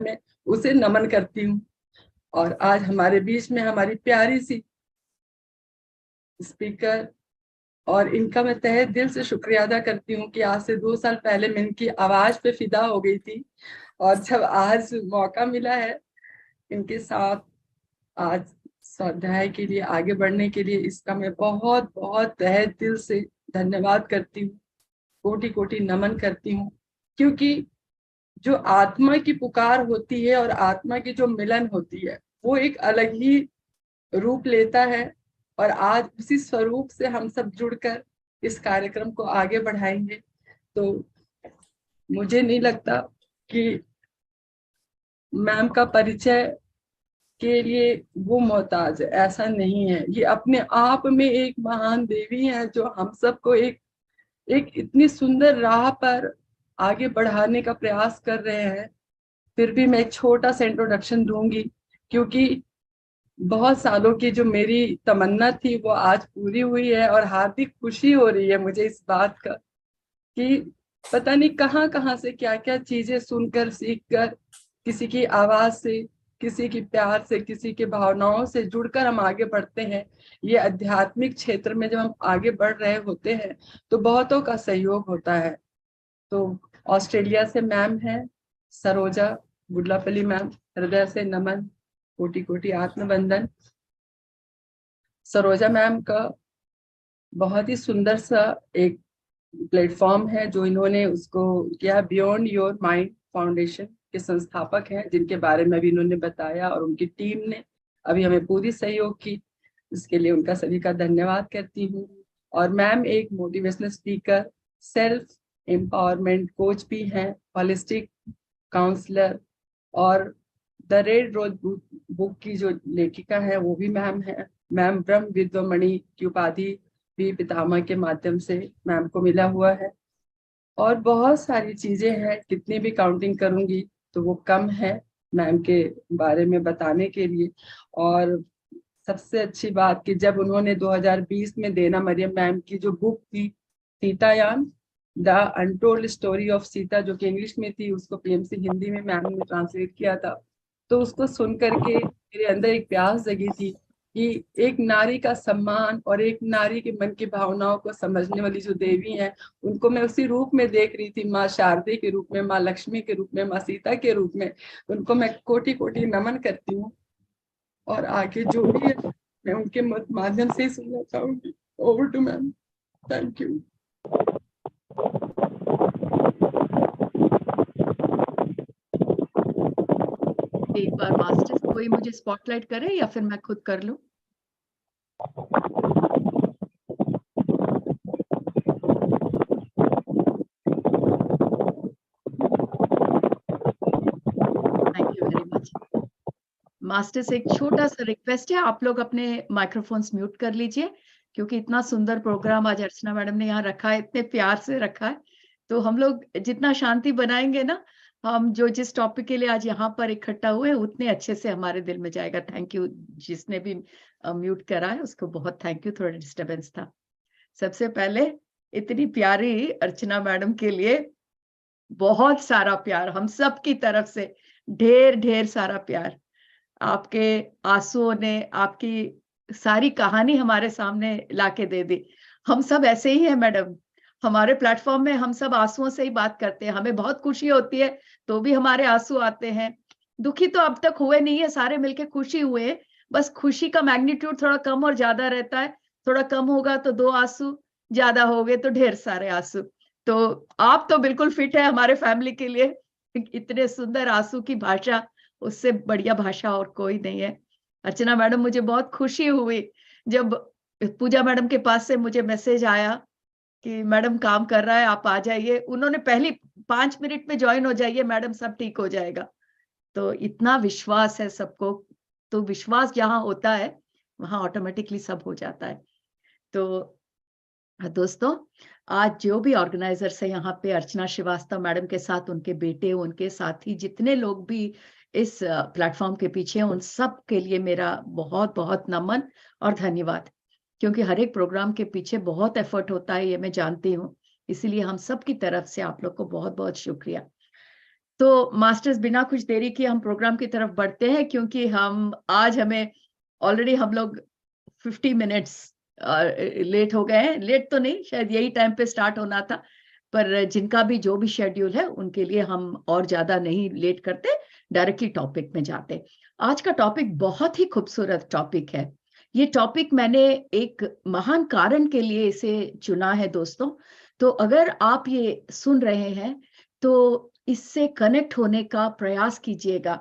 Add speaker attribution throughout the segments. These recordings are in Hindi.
Speaker 1: में उसे नमन करती हूँ। और आज हमारे बीच में हमारी प्यारी सी स्पीकर, और इनका मैं तहे दिल से शुक्रिया अदा करती हूँ कि आज से 2 साल पहले मैं इनकी आवाज पे फिदा हो गई थी, और जब आज मौका मिला है इनके साथ आज स्वाध्याय के लिए आगे बढ़ने के लिए, इसका मैं बहुत बहुत तहे दिल से धन्यवाद करती हूँ, कोटि कोटि नमन करती हूँ। क्योंकि जो आत्मा की पुकार होती है और आत्मा की जो मिलन होती है वो एक अलग ही रूप लेता है, और आज उसी स्वरूप से हम सब जुड़कर इस कार्यक्रम को आगे बढ़ाएंगे। तो मुझे नहीं लगता कि मैम का परिचय के लिए वो मोहताज है, ऐसा नहीं है। ये अपने आप में एक महान देवी है जो हम सबको एक एक इतनी सुंदर राह पर आगे बढ़ाने का प्रयास कर रहे हैं। फिर भी मैं एक छोटा सा इंट्रोडक्शन दूंगी, क्योंकि बहुत सालों की जो मेरी तमन्ना थी वो आज पूरी हुई है, और हार्दिक खुशी हो रही है मुझे इस बात का कि पता नहीं कहाँ कहाँ से क्या क्या चीजें सुनकर सीखकर, किसी की आवाज से, किसी की प्यार से, किसी की भावनाओं से जुड़कर हम आगे बढ़ते हैं। ये आध्यात्मिक क्षेत्र में जब हम आगे बढ़ रहे होते हैं तो बहुतों का सहयोग होता है। तो ऑस्ट्रेलिया से मैम है सरोजा गुडलापल्ली मैम, हृदय से नमन, कोटि कोटि आत्मबंधन। सरोजा मैम का बहुत ही सुंदर सा एक प्लेटफॉर्म है जो इन्होंने उसको किया, बियॉन्ड योर माइंड फाउंडेशन के संस्थापक हैं, जिनके बारे में भी इन्होंने बताया, और उनकी टीम ने अभी हमें पूरी सहयोग की, इसके लिए उनका सभी का धन्यवाद करती हूँ। और मैम एक motivational speaker, self empowerment coach भी हैं, होलिस्टिक काउंसलर, और द रेड रोज बुक की जो लेखिका है वो भी मैम है। मैम ब्रह्म विद्वमणि की उपाधि भी पितामह के माध्यम से मैम को मिला हुआ है। और बहुत सारी चीजें हैं, कितनी भी काउंटिंग करूंगी तो वो कम है मैम के बारे में बताने के लिए। और सबसे अच्छी बात कि जब उन्होंने 2020 में देना मरियम मैम की जो बुक थी Sitayan, the untold story of Sita, जो कि इंग्लिश में थी, उसको पीएमसी हिंदी में मैम ने ट्रांसलेट किया था, तो उसको सुन करके मेरे अंदर एक प्यास जगी थी कि एक नारी का सम्मान और एक नारी के मन की भावनाओं को समझने वाली जो देवी हैं उनको मैं उसी रूप में देख रही थी, माँ शारदे के रूप में, माँ लक्ष्मी के रूप में, माँ सीता के रूप में। उनको मैं कोटि कोटि नमन करती हूँ, और आगे जो भी है मैं उनके माध्यम से ही सुनना चाहूंगी। Over to ma'am, thank you.
Speaker 2: एक बार मास्टर कोई मुझे स्पॉटलाइट करे या फिर मैं खुद कर लूं? Thank you very much. Master से एक छोटा सा रिक्वेस्ट है, आप लोग अपने माइक्रोफोन्स म्यूट कर लीजिए, क्योंकि इतना सुंदर प्रोग्राम आज अर्चना मैडम ने यहाँ रखा है, इतने प्यार से रखा है। तो हम लोग जितना शांति बनाएंगे ना, हम जो जिस टॉपिक के लिए आज यहाँ पर इकट्ठा हुए उतने अच्छे से हमारे दिल में जाएगा। थैंक यू जिसने भी म्यूट करा है उसको बहुत थैंक यू, थोड़ा डिस्टर्बेंस था। सबसे पहले इतनी प्यारी अर्चना मैडम के लिए बहुत सारा प्यार हम सब की तरफ से, ढेर ढेर सारा प्यार। आपके आंसुओं ने आपकी सारी कहानी हमारे सामने लाके दे दी। हम सब ऐसे ही हैं मैडम, हमारे प्लेटफॉर्म में हम सब आंसुओं से ही बात करते हैं। हमें बहुत खुशी होती है तो भी हमारे आंसू आते हैं, दुखी तो अब तक हुए नहीं है, सारे मिलके खुशी हुए। बस खुशी का मैग्नीट्यूड थोड़ा कम और ज्यादा रहता है, थोड़ा कम होगा तो 2 आंसू, ज्यादा हो गए तो ढेर सारे आंसू। तो आप तो बिल्कुल फिट है हमारे फैमिली के लिए, इतने सुंदर आंसू की भाषा, उससे बढ़िया भाषा और कोई नहीं है। अर्चना मैडम, मुझे बहुत खुशी हुई जब पूजा मैडम के पास से मुझे मैसेज आया कि मैडम काम कर रहा है, आप आ जाइए। उन्होंने पहली 5 मिनट में ज्वाइन हो जाइए मैडम, सब ठीक हो जाएगा। तो इतना विश्वास है सबको, तो विश्वास जहाँ होता है वहां ऑटोमेटिकली सब हो जाता है। तो दोस्तों, आज जो भी ऑर्गेनाइजर्स है यहाँ पे, अर्चना श्रीवास्तव मैडम के साथ उनके बेटे, उनके साथी, जितने लोग भी इस प्लेटफॉर्म के पीछे हैं, उन सब के लिए मेरा बहुत बहुत नमन और धन्यवाद। क्योंकि हर एक प्रोग्राम के पीछे बहुत एफर्ट होता है, ये मैं जानती हूँ, इसीलिए हम सब की तरफ से आप लोग को बहुत बहुत शुक्रिया। तो मास्टर्स, बिना कुछ देरी किए हम प्रोग्राम की तरफ बढ़ते हैं, क्योंकि हमें ऑलरेडी हम लोग 50 मिनट्स लेट हो गए हैं। लेट तो नहीं, शायद यही टाइम पे स्टार्ट होना था, पर जिनका भी जो भी शेड्यूल है उनके लिए हम और ज्यादा नहीं लेट करते, डायरेक्टली टॉपिक में जाते। आज का टॉपिक बहुत ही खूबसूरत टॉपिक है। ये टॉपिक मैंने एक महान कारण के लिए इसे चुना है दोस्तों। तो अगर आप ये सुन रहे हैं तो इससे कनेक्ट होने का प्रयास कीजिएगा,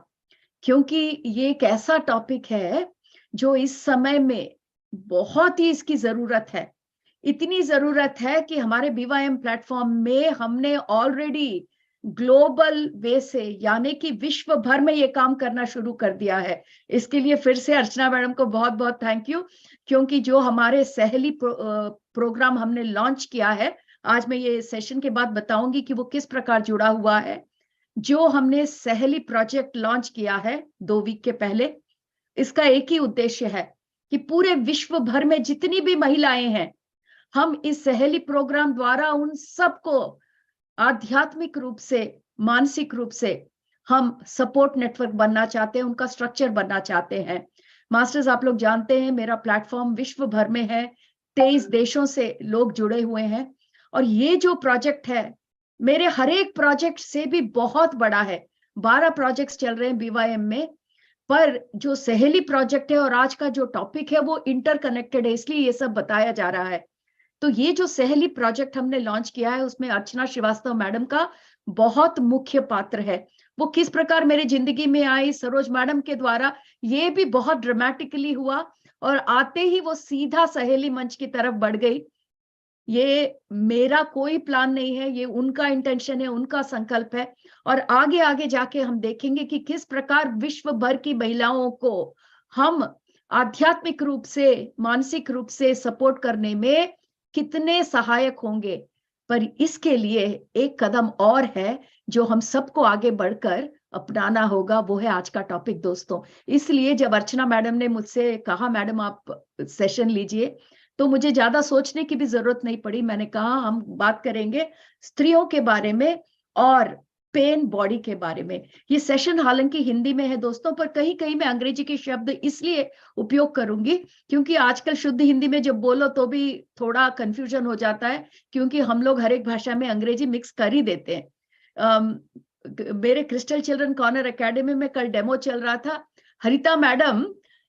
Speaker 2: क्योंकि ये एक ऐसा टॉपिक है जो इस समय में बहुत ही इसकी जरूरत है। इतनी जरूरत है कि हमारे BYM प्लेटफॉर्म में हमने ऑलरेडी ग्लोबल वे से, यानी कि विश्व भर में ये काम करना शुरू कर दिया है। इसके लिए फिर से अर्चना मैडम को बहुत बहुत थैंक यू, क्योंकि जो हमारे सहेली प्रोग्राम हमने लॉन्च किया है, आज मैं ये सेशन के बाद बताऊंगी कि वो किस प्रकार जुड़ा हुआ है। जो हमने सहेली प्रोजेक्ट लॉन्च किया है 2 वीक के पहले, इसका एक ही उद्देश्य है कि पूरे विश्व भर में जितनी भी महिलाएं हैं, हम इस सहेली प्रोग्राम द्वारा उन सबको आध्यात्मिक रूप से, मानसिक रूप से हम सपोर्ट नेटवर्क बनना चाहते हैं, उनका स्ट्रक्चर बनना चाहते हैं। मास्टर्स, आप लोग जानते हैं मेरा प्लेटफॉर्म विश्व भर में है, 23 देशों से लोग जुड़े हुए हैं, और ये जो प्रोजेक्ट है मेरे हर एक प्रोजेक्ट से भी बहुत बड़ा है। 12 प्रोजेक्ट्स चल रहे हैं BYM में, पर जो सहेली प्रोजेक्ट है और आज का जो टॉपिक है वो इंटरकनेक्टेड है, इसलिए ये सब बताया जा रहा है। तो ये जो सहेली प्रोजेक्ट हमने लॉन्च किया है, उसमें अर्चना श्रीवास्तव मैडम का बहुत मुख्य पात्र है। वो किस प्रकार मेरी जिंदगी में आई, सरोज मैडम के द्वारा, ये भी बहुत ड्रामेटिकली हुआ, और आते ही वो सीधा सहेली मंच की तरफ बढ़ गई। ये मेरा कोई प्लान नहीं है, ये उनका इंटेंशन है, उनका संकल्प है। और आगे आगे जाके हम देखेंगे कि किस प्रकार विश्व भर की महिलाओं को हम आध्यात्मिक रूप से, मानसिक रूप से सपोर्ट करने में कितने सहायक होंगे। पर इसके लिए एक कदम और है जो हम सबको आगे बढ़कर अपनाना होगा, वो है आज का टॉपिक दोस्तों। इसलिए जब अर्चना मैडम ने मुझसे कहा मैडम आप सेशन लीजिए, तो मुझे ज्यादा सोचने की भी जरूरत नहीं पड़ी। मैंने कहा हम बात करेंगे स्त्रियों के बारे में और पेन बॉडी के बारे में। ये सेशन हालांकि हिंदी में है दोस्तों, पर कहीं कहीं मैं अंग्रेजी के शब्द इसलिए उपयोग करूंगी क्योंकि आजकल शुद्ध हिंदी में जब बोलो तो भी थोड़ा कंफ्यूजन हो जाता है, क्योंकि हम लोग हर एक भाषा में अंग्रेजी मिक्स कर ही देते हैं। मेरे क्रिस्टल चिल्ड्रन कॉर्नर एकेडमी में कल डेमो चल रहा था। हरिता मैडम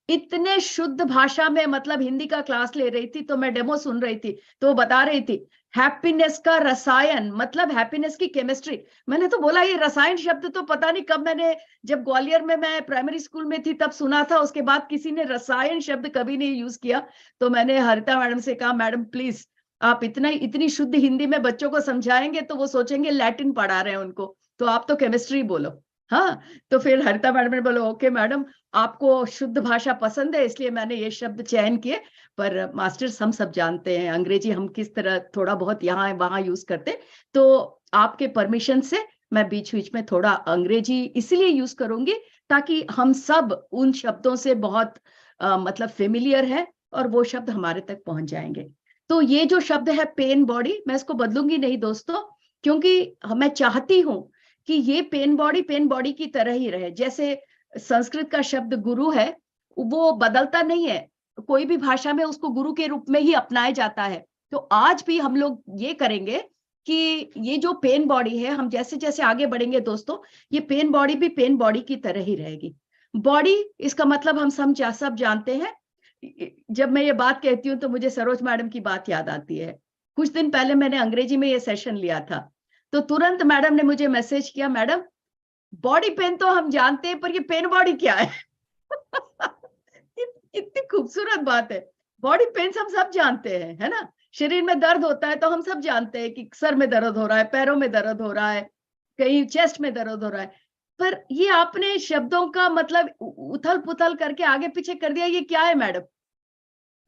Speaker 2: इतने शुद्ध भाषा में, मतलब हिंदी का क्लास ले रही थी, तो मैं डेमो सुन रही थी, तो वो बता रही थी हैप्पीनेस का रसायन, मतलब हैप्पीनेस की केमिस्ट्री। मैंने तो बोला ये रसायन शब्द तो पता नहीं कब, मैंने जब ग्वालियर में मैं प्राइमरी स्कूल में थी तब सुना था, उसके बाद किसी ने रसायन शब्द कभी नहीं यूज किया। तो मैंने हरिता मैडम से कहा मैडम प्लीज आप इतनी शुद्ध हिंदी में बच्चों को समझाएंगे तो वो सोचेंगे लैटिन पढ़ा रहे हैं उनको, तो आप तो केमिस्ट्री बोलो। हाँ, तो फिर हरिता मैडम ने बोला ओके मैडम, आपको शुद्ध भाषा पसंद है इसलिए मैंने ये शब्द चयन किए। पर मास्टर्स हम सब जानते हैं अंग्रेजी हम किस तरह थोड़ा बहुत यहाँ वहां यूज करते, तो आपके परमिशन से मैं बीच बीच में थोड़ा अंग्रेजी इसलिए यूज करूंगी ताकि हम सब उन शब्दों से बहुत मतलब फेमिलियर है और वो शब्द हमारे तक पहुंच जाएंगे। तो ये जो शब्द है पेन बॉडी, मैं इसको बदलूंगी नहीं दोस्तों, क्योंकि मैं चाहती हूं कि ये पेन बॉडी की तरह ही रहे। जैसे संस्कृत का शब्द गुरु है, वो बदलता नहीं है, कोई भी भाषा में उसको गुरु के रूप में ही अपनाया जाता है। तो आज भी हम लोग ये करेंगे कि ये जो पेन बॉडी है, हम जैसे जैसे आगे बढ़ेंगे दोस्तों, ये पेन बॉडी भी पेन बॉडी की तरह ही रहेगी। बॉडी इसका मतलब हम सब जानते हैं। जब मैं ये बात कहती हूँ तो मुझे सरोज मैडम की बात याद आती है। कुछ दिन पहले मैंने अंग्रेजी में ये सेशन लिया था, तो तुरंत मैडम ने मुझे मैसेज किया मैडम बॉडी पेन तो हम जानते हैं पर ये पेन बॉडी क्या है। इतनी खूबसूरत बात है। बॉडी पेन हम सब जानते हैं, है ना, शरीर में दर्द होता है तो हम सब जानते हैं कि सर में दर्द हो रहा है, पैरों में दर्द हो रहा है, कहीं चेस्ट में दर्द हो रहा है। पर ये आपने शब्दों का मतलब उथल पुथल करके आगे पीछे कर दिया, ये क्या है मैडम?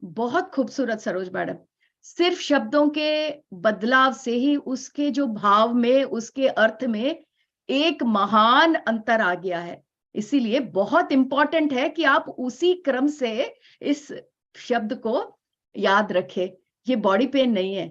Speaker 2: बहुत खूबसूरत सरोज मैडम, सिर्फ शब्दों के बदलाव से ही उसके जो भाव में, उसके अर्थ में एक महान अंतर आ गया है। इसीलिए बहुत इंपॉर्टेंट है कि आप उसी क्रम से इस शब्द को याद रखें। ये बॉडी पेन नहीं है,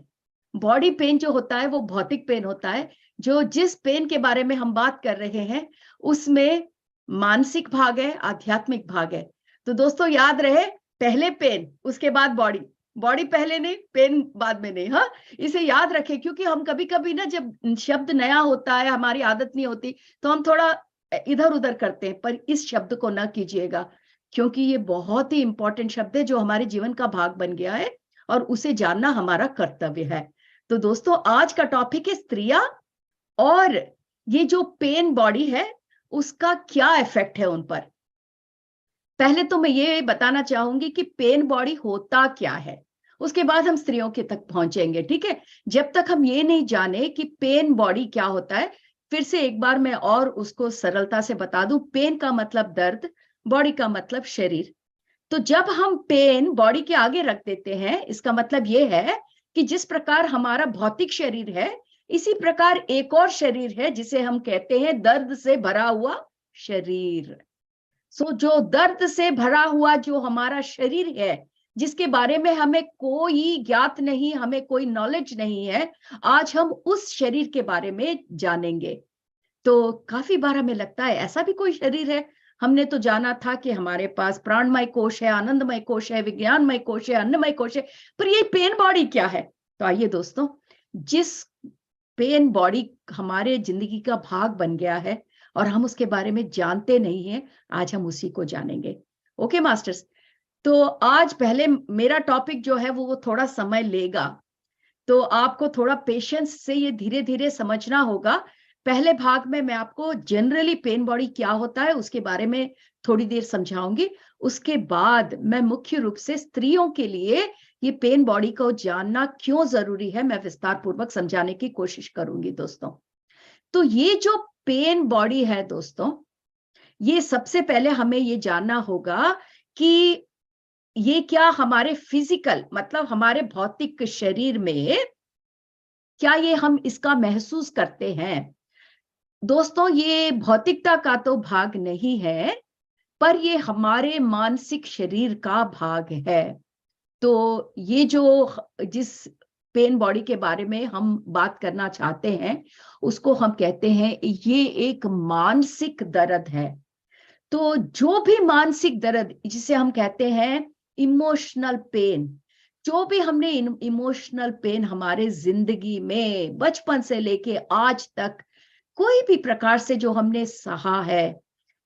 Speaker 2: बॉडी पेन जो होता है वो भौतिक पेन होता है। जो जिस पेन के बारे में हम बात कर रहे हैं उसमें मानसिक भाग है, आध्यात्मिक भाग है। तो दोस्तों याद रहे, पहले पेन उसके बाद बॉडी, बॉडी पहले नहीं, पेन बाद में नहीं। हाँ, इसे याद रखें, क्योंकि हम कभी कभी ना जब शब्द नया होता है, हमारी आदत नहीं होती, तो हम थोड़ा इधर उधर करते हैं। पर इस शब्द को ना कीजिएगा, क्योंकि ये बहुत ही इंपॉर्टेंट शब्द है जो हमारे जीवन का भाग बन गया है और उसे जानना हमारा कर्तव्य है। तो दोस्तों आज का टॉपिक है स्त्रियां और ये जो पेन बॉडी है उसका क्या इफेक्ट है उन पर। पहले तो मैं ये बताना चाहूंगी कि पेन बॉडी होता क्या है, उसके बाद हम स्त्रियों के तक पहुंचेंगे, ठीक है। जब तक हम ये नहीं जाने कि पेन बॉडी क्या होता है, फिर से एक बार मैं और उसको सरलता से बता दूं। पेन का मतलब दर्द, बॉडी का मतलब शरीर। तो जब हम पेन बॉडी के आगे रख देते हैं, इसका मतलब यह है कि जिस प्रकार हमारा भौतिक शरीर है, इसी प्रकार एक और शरीर है जिसे हम कहते हैं दर्द से भरा हुआ शरीर। सो जो दर्द से भरा हुआ जो हमारा शरीर है, जिसके बारे में हमें कोई ज्ञात नहीं, हमें कोई नॉलेज नहीं है, आज हम उस शरीर के बारे में जानेंगे। तो काफी बार हमें लगता है ऐसा भी कोई शरीर है। हमने तो जाना था कि हमारे पास प्राणमय कोश है, आनंदमय कोश है, विज्ञानमय कोश है, अन्नमय कोश है, पर ये पेन बॉडी क्या है? तो आइए दोस्तों, जिस पेन बॉडी हमारे जिंदगी का भाग बन गया है और हम उसके बारे में जानते नहीं हैं, आज हम उसी को जानेंगे। ओके मास्टर्स, तो आज पहले मेरा टॉपिक जो है वो थोड़ा समय लेगा, तो आपको थोड़ा पेशेंस से ये धीरे धीरे समझना होगा। पहले भाग में मैं आपको जनरली पेन बॉडी क्या होता है उसके बारे में थोड़ी देर समझाऊंगी। उसके बाद मैं मुख्य रूप से स्त्रियों के लिए ये पेन बॉडी को जानना क्यों जरूरी है, मैं विस्तार पूर्वक समझाने की कोशिश करूंगी दोस्तों। तो ये जो पेन बॉडी है दोस्तों, ये सबसे पहले हमें ये जानना होगा कि ये क्या हमारे फिजिकल मतलब हमारे भौतिक शरीर में क्या ये हम इसका महसूस करते हैं? दोस्तों ये भौतिकता का तो भाग नहीं है, पर ये हमारे मानसिक शरीर का भाग है। तो ये जो जिस पेन बॉडी के बारे में हम बात करना चाहते हैं उसको हम कहते हैं ये एक मानसिक दर्द है। तो जो भी मानसिक दर्द जिसे हम कहते हैं इमोशनल पेन, जो भी हमने इमोशनल पेन हमारे जिंदगी में बचपन से लेके आज तक कोई भी प्रकार से जो हमने सहा है,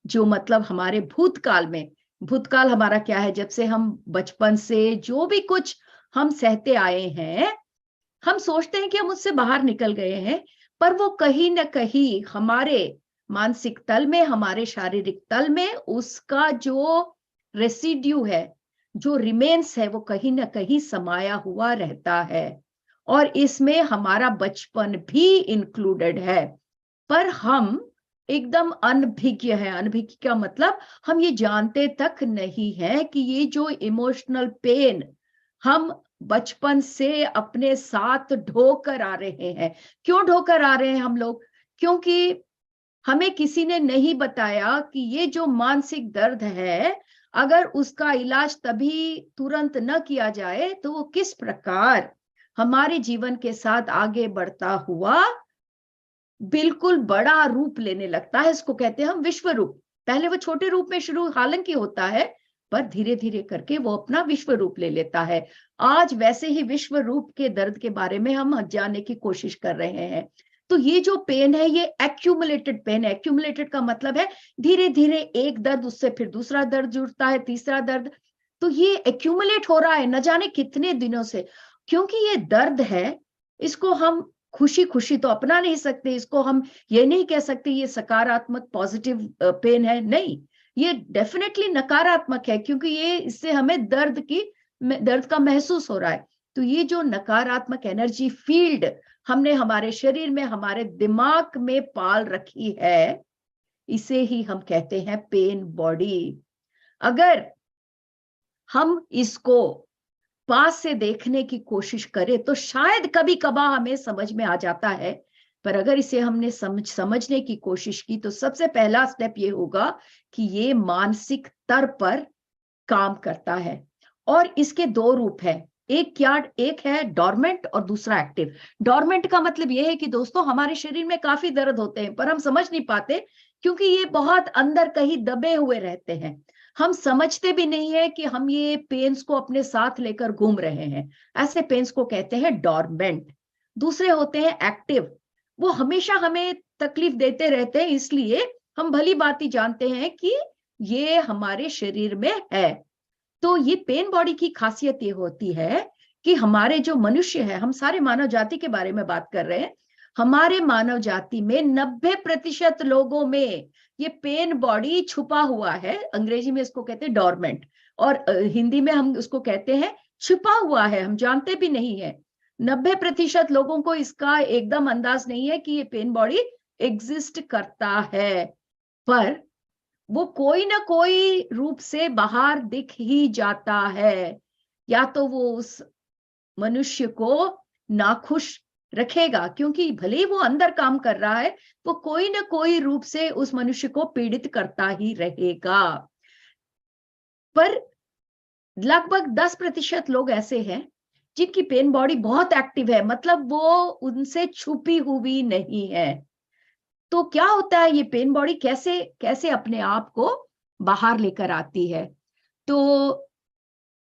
Speaker 2: जो मतलब हमारे भूतकाल में, भूतकाल हमारा क्या है, जब से हम बचपन से जो भी कुछ हम सहते आए हैं, हम सोचते हैं कि हम उससे बाहर निकल गए हैं, पर वो कहीं ना कहीं हमारे मानसिक तल में, हमारे शारीरिक तल में उसका जो रेसिड्यू है, जो रिमेन्स है, वो कहीं ना कहीं समाया हुआ रहता है और इसमें हमारा बचपन भी इंक्लूडेड है। पर हम एकदम अनभिज्ञ है। अनभिज्ञ का मतलब हम ये जानते तक नहीं है कि ये जो इमोशनल पेन हम बचपन से अपने साथ ढोकर आ रहे हैं। क्यों ढोकर आ रहे हैं हम लोग? क्योंकि हमें किसी ने नहीं बताया कि ये जो मानसिक दर्द है, अगर उसका इलाज तभी तुरंत न किया जाए तो वो किस प्रकार हमारे जीवन के साथ आगे बढ़ता हुआ बिल्कुल बड़ा रूप लेने लगता है। इसको कहते हैं हम विश्व रूप। पहले वो छोटे रूप में शुरू हालांकि होता है, पर धीरे धीरे करके वो अपना विश्व रूप ले लेता है। आज वैसे ही विश्व रूप के दर्द के बारे में हम जानने की कोशिश कर रहे हैं। तो ये जो पेन है ये एक्यूमुलेटेड पेन है। एक्यूमुलेटेड का मतलब है धीरे धीरे एक दर्द, उससे फिर दूसरा दर्द जुड़ता है, तीसरा दर्द। तो ये एक्यूमुलेट हो रहा है न जाने कितने दिनों से। क्योंकि ये दर्द है, इसको हम खुशी खुशी तो अपना नहीं सकते। इसको हम ये नहीं कह सकते ये सकारात्मक पॉजिटिव पेन है, नहीं, ये डेफिनेटली नकारात्मक है, क्योंकि ये इससे हमें दर्द का महसूस हो रहा है। तो ये जो नकारात्मक एनर्जी फील्ड हमने हमारे शरीर में, हमारे दिमाग में पाल रखी है, इसे ही हम कहते हैं पेन बॉडी। अगर हम इसको पास से देखने की कोशिश करें तो शायद कभी कभार हमें समझ में आ जाता है, पर अगर इसे हमने समझने की कोशिश की तो सबसे पहला स्टेप ये होगा कि ये मानसिक स्तर पर काम करता है। और इसके दो रूप हैं। एक है डॉर्मेंट और दूसरा एक्टिव। डॉर्मेंट का मतलब ये है कि दोस्तों हमारे शरीर में काफी दर्द होते हैं पर हम समझ नहीं पाते, क्योंकि ये बहुत अंदर कहीं दबे हुए रहते हैं। हम समझते भी नहीं है कि हम ये पेन्स को अपने साथ लेकर घूम रहे हैं। ऐसे पेन्स को कहते हैं डॉर्मेंट। दूसरे होते हैं एक्टिव। वो हमेशा हमें तकलीफ देते रहते हैं, इसलिए हम भली भांति जानते हैं कि ये हमारे शरीर में है। तो ये पेन बॉडी की खासियत ये होती है कि हमारे जो मनुष्य है, हम सारे मानव जाति के बारे में बात कर रहे हैं, हमारे मानव जाति में 90% लोगों में ये पेन बॉडी छुपा हुआ है। अंग्रेजी में इसको कहते हैं डॉर्मेंट, और हिंदी में हम उसको कहते हैं छुपा हुआ है, हम जानते भी नहीं है। 90% लोगों को इसका एकदम अंदाज नहीं है कि ये पेन बॉडी एग्जिस्ट करता है, पर वो कोई ना कोई रूप से बाहर दिख ही जाता है। या तो वो उस मनुष्य को नाखुश रखेगा, क्योंकि भले ही वो अंदर काम कर रहा है, वो कोई ना कोई रूप से उस मनुष्य को पीड़ित करता ही रहेगा। पर लगभग 10% लोग ऐसे हैं जिनकी पेन बॉडी बहुत एक्टिव है, मतलब वो उनसे छुपी हुई नहीं है। तो क्या होता है, ये पेन बॉडी कैसे कैसे अपने आप को बाहर लेकर आती है? तो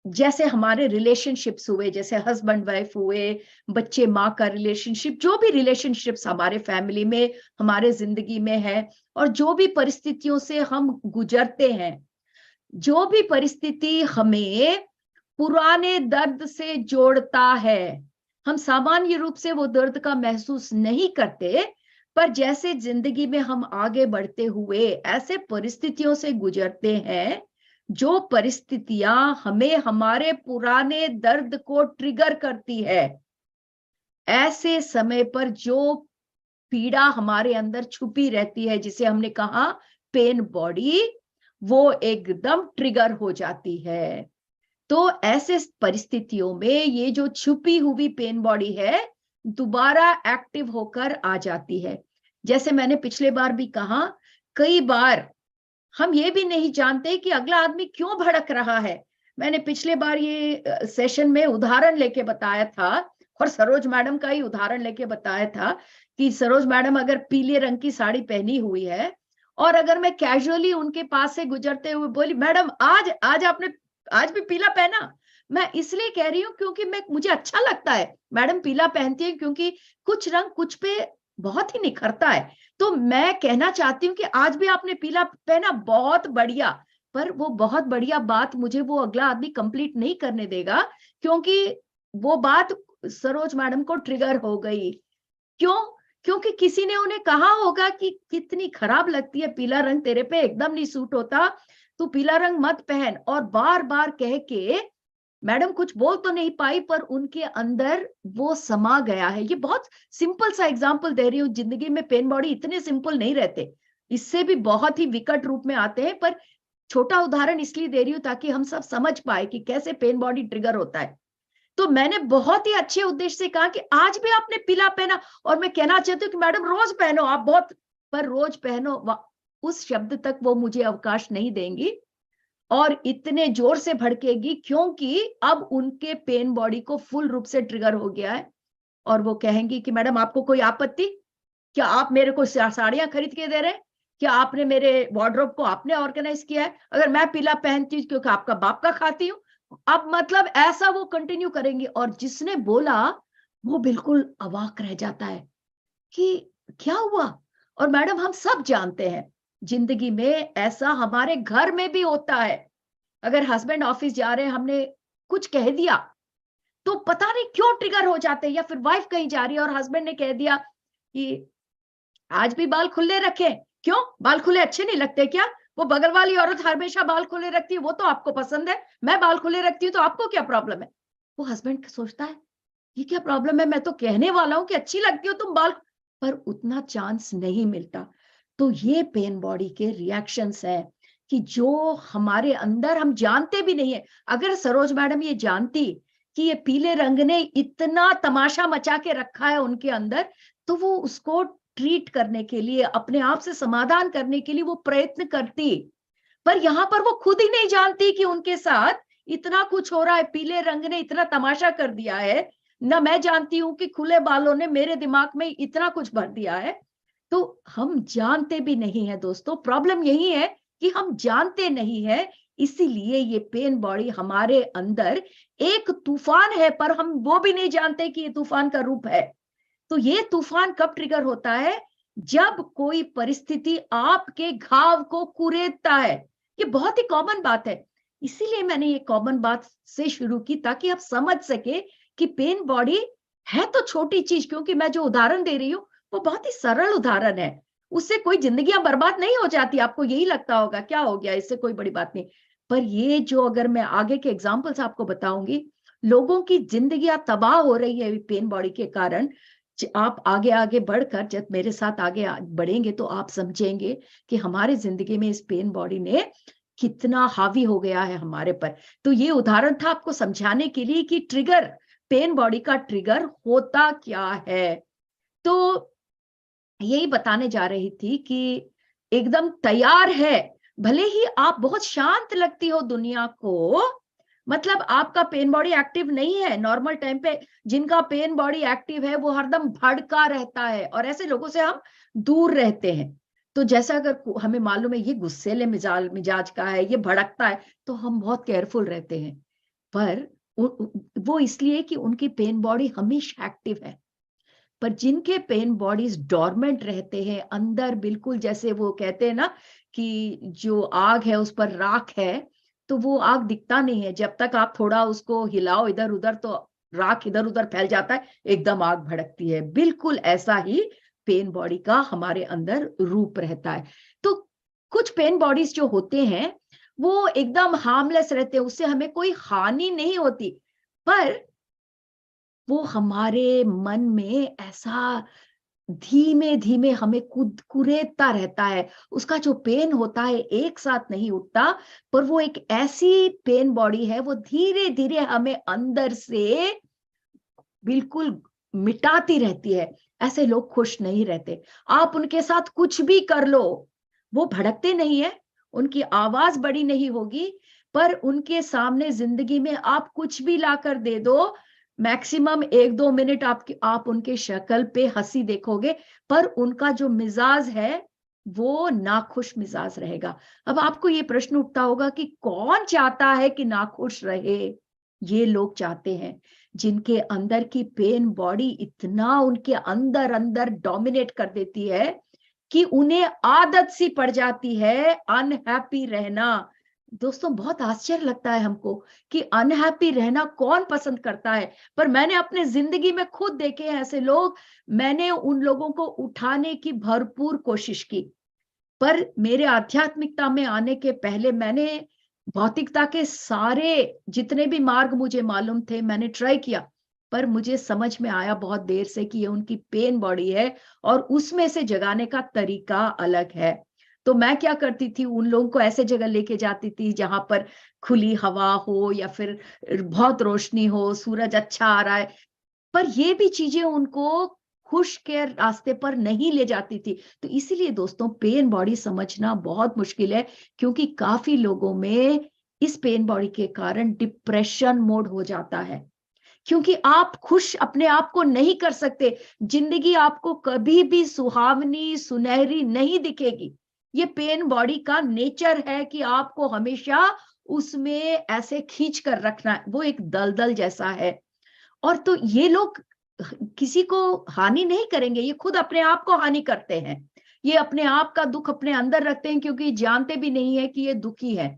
Speaker 2: जैसे हमारे रिलेशनशिप्स हुए, जैसे हस्बैंड वाइफ हुए, बच्चे माँ का रिलेशनशिप, जो भी रिलेशनशिप्स हमारे फैमिली में, हमारे जिंदगी में है, और जो भी परिस्थितियों से हम गुजरते हैं, जो भी परिस्थिति हमें पुराने दर्द से जोड़ता है, हम सामान्य रूप से वो दर्द का महसूस नहीं करते, पर जैसे जिंदगी में हम आगे बढ़ते हुए ऐसे परिस्थितियों से गुजरते हैं, जो परिस्थितियां हमें हमारे पुराने दर्द को ट्रिगर करती है, ऐसे समय पर जो पीड़ा हमारे अंदर छुपी रहती है, जिसे हमने कहा पेन बॉडी, वो एकदम ट्रिगर हो जाती है। तो ऐसे परिस्थितियों में ये जो छुपी हुई पेन बॉडी है, दोबारा एक्टिव होकर आ जाती है। जैसे मैंने पिछले बार भी कहा, कई बार हम ये भी नहीं जानते कि अगला आदमी क्यों भड़क रहा है। मैंने पिछले बार ये सेशन में उदाहरण लेके बताया था, और सरोज मैडम का ही उदाहरण लेके बताया था कि सरोज मैडम अगर पीले रंग की साड़ी पहनी हुई है, और अगर मैं कैजुअली उनके पास से गुजरते हुए बोली, मैडम आज आपने आज भी पीला पहना। मैं इसलिए कह रही हूँ क्योंकि मुझे अच्छा लगता है, मैडम पीला पहनती है, क्योंकि कुछ रंग कुछ पे बहुत ही निखरता है। तो मैं कहना चाहती हूँ कि आज भी आपने पीला पहना, बहुत बढ़िया। पर वो बहुत बढ़िया बात मुझे वो अगला आदमी कंप्लीट नहीं करने देगा, क्योंकि वो बात सरोज मैडम को ट्रिगर हो गई। क्यों? क्योंकि किसी ने उन्हें कहा होगा कि कितनी खराब लगती है पीला रंग, तेरे पे एकदम नहीं सूट होता, तू पीला रंग मत पहन। और बार बार कह के मैडम कुछ बोल तो नहीं पाई, पर उनके अंदर वो समा गया है। ये बहुत सिंपल सा एग्जांपल दे रही हूँ, जिंदगी में पेन बॉडी इतने सिंपल नहीं रहते, इससे भी बहुत ही विकट रूप में आते हैं। पर छोटा उदाहरण इसलिए दे रही हूँ ताकि हम सब समझ पाए कि कैसे पेन बॉडी ट्रिगर होता है। तो मैंने बहुत ही अच्छे उद्देश्य से कहा कि आज भी आपने पीला पहना, और मैं कहना चाहती हूँ कि मैडम रोज पहनो, आप बहुत, पर रोज पहनो उस शब्द तक वो मुझे अवकाश नहीं देंगी, और इतने जोर से भड़केगी क्योंकि अब उनके पेन बॉडी को फुल रूप से ट्रिगर हो गया है। और वो कहेंगी कि मैडम आपको कोई आपत्ति? क्या आप मेरे को साड़ियां खरीद के दे रहे हैं? क्या आपने मेरे वार्डरोब को आपने ऑर्गेनाइज किया है? अगर मैं पीला पहनती हूँ क्योंकि आपका बाप का खाती हूँ। अब मतलब ऐसा वो कंटिन्यू करेंगे, और जिसने बोला वो बिल्कुल अवाक रह जाता है कि क्या हुआ। और मैडम हम सब जानते हैं जिंदगी में ऐसा हमारे घर में भी होता है। अगर हस्बैंड ऑफिस जा रहे हैं, हमने कुछ कह दिया तो पता नहीं क्यों ट्रिगर हो जाते हैं, या फिर वाइफ कहीं जा रही है और हस्बैंड ने कह दिया कि आज भी बाल खुले रखें। क्यों? बाल खुले अच्छे नहीं लगते क्या? वो बगल वाली औरत हमेशा बाल खुले रखती है, वो तो आपको पसंद है, मैं बाल खुले रखती हूँ तो आपको क्या प्रॉब्लम है? वो हस्बैंड सोचता है ये क्या प्रॉब्लम है, मैं तो कहने वाला हूं कि अच्छी लगती हो तुम बाल, पर उतना चांस नहीं मिलता। तो ये पेन बॉडी के रिएक्शंस है कि जो हमारे अंदर हम जानते भी नहीं है। अगर सरोज मैडम ये जानती कि ये पीले रंग ने इतना तमाशा मचा के रखा है उनके अंदर, तो वो उसको ट्रीट करने के लिए, अपने आप से समाधान करने के लिए वो प्रयत्न करती। पर यहां पर वो खुद ही नहीं जानती कि उनके साथ इतना कुछ हो रहा है, पीले रंग ने इतना तमाशा कर दिया है ना, मैं जानती हूं कि खुले बालों ने मेरे दिमाग में इतना कुछ भर दिया है। तो हम जानते भी नहीं है दोस्तों, प्रॉब्लम यही है कि हम जानते नहीं है, इसीलिए ये पेन बॉडी हमारे अंदर एक तूफान है, पर हम वो भी नहीं जानते कि ये तूफान का रूप है। तो ये तूफान कब ट्रिगर होता है? जब कोई परिस्थिति आपके घाव को कुरेदता है। ये बहुत ही कॉमन बात है, इसीलिए मैंने ये कॉमन बात से शुरू की ताकि आप समझ सके कि पेन बॉडी है तो छोटी चीज, क्योंकि मैं जो उदाहरण दे रही हूँ वो बहुत ही सरल उदाहरण है, उससे कोई जिंदगियां बर्बाद नहीं हो जाती। आपको यही लगता होगा क्या हो गया, इससे कोई बड़ी बात नहीं। पर ये जो अगर मैं आगे के एग्जाम्पल्स आपको बताऊंगी, लोगों की जिंदगियां तबाह हो रही है पेन बॉडी के कारण। आप आगे आगे बढ़कर जब मेरे साथ आगे बढ़ेंगे तो आप समझेंगे कि हमारी जिंदगी में इस पेन बॉडी ने कितना हावी हो गया है हमारे पर। तो ये उदाहरण था आपको समझाने के लिए कि ट्रिगर, पेन बॉडी का ट्रिगर होता क्या है। तो यही बताने जा रही थी कि एकदम तैयार है, भले ही आप बहुत शांत लगती हो दुनिया को, मतलब आपका पेन बॉडी एक्टिव नहीं है नॉर्मल टाइम पे। जिनका पेन बॉडी एक्टिव है वो हरदम भड़का रहता है, और ऐसे लोगों से हम दूर रहते हैं। तो जैसा अगर हमें मालूम है ये गुस्सेले मिजाज का है, ये भड़कता है, तो हम बहुत केयरफुल रहते हैं। पर वो इसलिए कि उनकी पेन बॉडी हमेशा एक्टिव है। पर जिनके पेन बॉडीज डॉर्मेंट रहते हैं अंदर, बिल्कुल जैसे वो कहते हैं ना कि जो आग है उस पर राख है, तो वो आग दिखता नहीं है, जब तक आप थोड़ा उसको हिलाओ इधर उधर तो राख इधर उधर फैल जाता है, एकदम आग भड़कती है। बिल्कुल ऐसा ही पेन बॉडी का हमारे अंदर रूप रहता है। तो कुछ पेन बॉडीज जो होते हैं वो एकदम हार्मलेस रहते हैं, उससे हमें कोई हानि नहीं होती, पर वो हमारे मन में ऐसा धीमे धीमे हमें कुरेदता रहता है। उसका जो पेन होता है एक साथ नहीं उठता, पर वो एक ऐसी पेन बॉडी है, वो धीरे धीरे हमें अंदर से बिल्कुल मिटाती रहती है। ऐसे लोग खुश नहीं रहते, आप उनके साथ कुछ भी कर लो, वो भड़कते नहीं है, उनकी आवाज बड़ी नहीं होगी, पर उनके सामने जिंदगी में आप कुछ भी लाकर दे दो, मैक्सिमम 1-2 मिनट आप उनके शक्ल पे हंसी देखोगे, पर उनका जो मिजाज है वो नाखुश मिजाज रहेगा। अब आपको ये प्रश्न उठता होगा कि कौन चाहता है कि नाखुश रहे? ये लोग चाहते हैं जिनके अंदर की पेन बॉडी इतना उनके अंदर अंदर डोमिनेट कर देती है कि उन्हें आदत सी पड़ जाती है अनहैप्पी रहना। दोस्तों बहुत आश्चर्य लगता है हमको कि अनहैप्पी रहना कौन पसंद करता है, पर मैंने अपने जिंदगी में खुद देखे हैं ऐसे लोग। मैंने उन लोगों को उठाने की भरपूर कोशिश की, पर मेरे आध्यात्मिकता में आने के पहले मैंने भौतिकता के सारे जितने भी मार्ग मुझे मालूम थे मैंने ट्राई किया, पर मुझे समझ में आया बहुत देर से कि ये उनकी पेन बॉडी है और उसमें से जगाने का तरीका अलग है। तो मैं क्या करती थी, उन लोगों को ऐसे जगह लेके जाती थी जहां पर खुली हवा हो या फिर बहुत रोशनी हो, सूरज अच्छा आ रहा है, पर ये भी चीजें उनको खुश के रास्ते पर नहीं ले जाती थी। तो इसीलिए दोस्तों पेन बॉडी समझना बहुत मुश्किल है, क्योंकि काफी लोगों में इस पेन बॉडी के कारण डिप्रेशन मोड हो जाता है, क्योंकि आप खुश अपने आप को नहीं कर सकते। जिंदगी आपको कभी भी सुहावनी सुनहरी नहीं दिखेगी। ये पेन बॉडी का नेचर है कि आपको हमेशा उसमें ऐसे खींच कर रखना है, वो एक दलदल जैसा है। और तो ये लोग किसी को हानि नहीं करेंगे, ये खुद अपने आप को हानि करते हैं। ये अपने आप का दुख अपने अंदर रखते हैं क्योंकि जानते भी नहीं है कि ये दुखी है।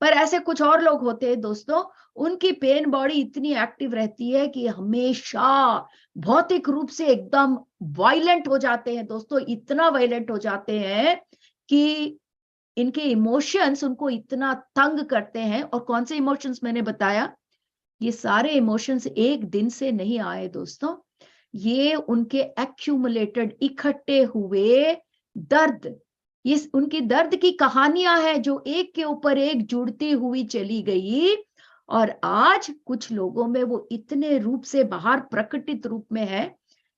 Speaker 2: पर ऐसे कुछ और लोग होते हैं दोस्तों, उनकी पेन बॉडी इतनी एक्टिव रहती है कि हमेशा भौतिक रूप से एकदम वायलेंट हो जाते हैं दोस्तों, इतना वायलेंट हो जाते हैं कि इनके इमोशंस उनको इतना तंग करते हैं। और कौन से इमोशंस मैंने बताया, ये सारे इमोशंस एक दिन से नहीं आए दोस्तों, ये उनके एक्यूमुलेटेड इकट्ठे हुए दर्द, ये उनकी दर्द की कहानियां हैं जो एक के ऊपर एक जुड़ती हुई चली गई। और आज कुछ लोगों में वो इतने रूप से बाहर प्रकटित रूप में है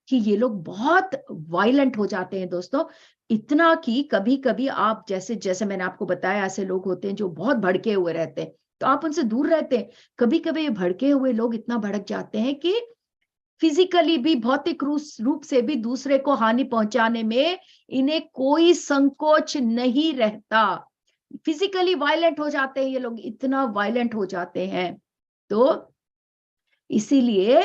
Speaker 2: कि ये लोग बहुत वायलेंट हो जाते हैं दोस्तों। इतना कि कभी कभी आप जैसे जैसे मैंने आपको बताया, ऐसे लोग होते हैं जो बहुत भड़के हुए रहते हैं, तो आप उनसे दूर रहते हैं। कभी कभी ये भड़के हुए लोग इतना भड़क जाते हैं कि फिजिकली भी, भौतिक रूप से भी दूसरे को हानि पहुंचाने में इन्हें कोई संकोच नहीं रहता। फिजिकली वायलेंट हो जाते हैं ये लोग, इतना वायलेंट हो जाते हैं। तो इसीलिए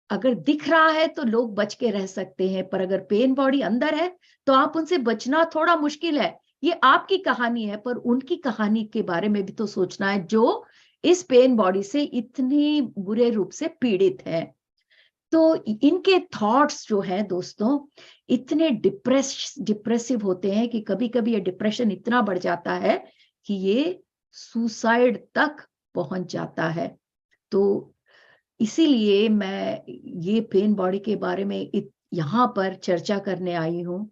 Speaker 2: अगर दिख रहा है तो लोग बच के रह सकते हैं, पर अगर पेन बॉडी अंदर है तो आप उनसे बचना थोड़ा मुश्किल है। ये आपकी कहानी है, पर उनकी कहानी के बारे में भी तो सोचना है, जो इस पेन बॉडी से इतनी बुरे रूप से पीड़ित है। तो इनके थॉट्स जो है दोस्तों, इतने डिप्रेसिव होते हैं कि कभी कभी ये डिप्रेशन इतना बढ़ जाता है कि ये सुसाइड तक पहुंच जाता है। तो इसीलिए मैं ये पेन बॉडी के बारे में यहाँ पर चर्चा करने आई हूँ,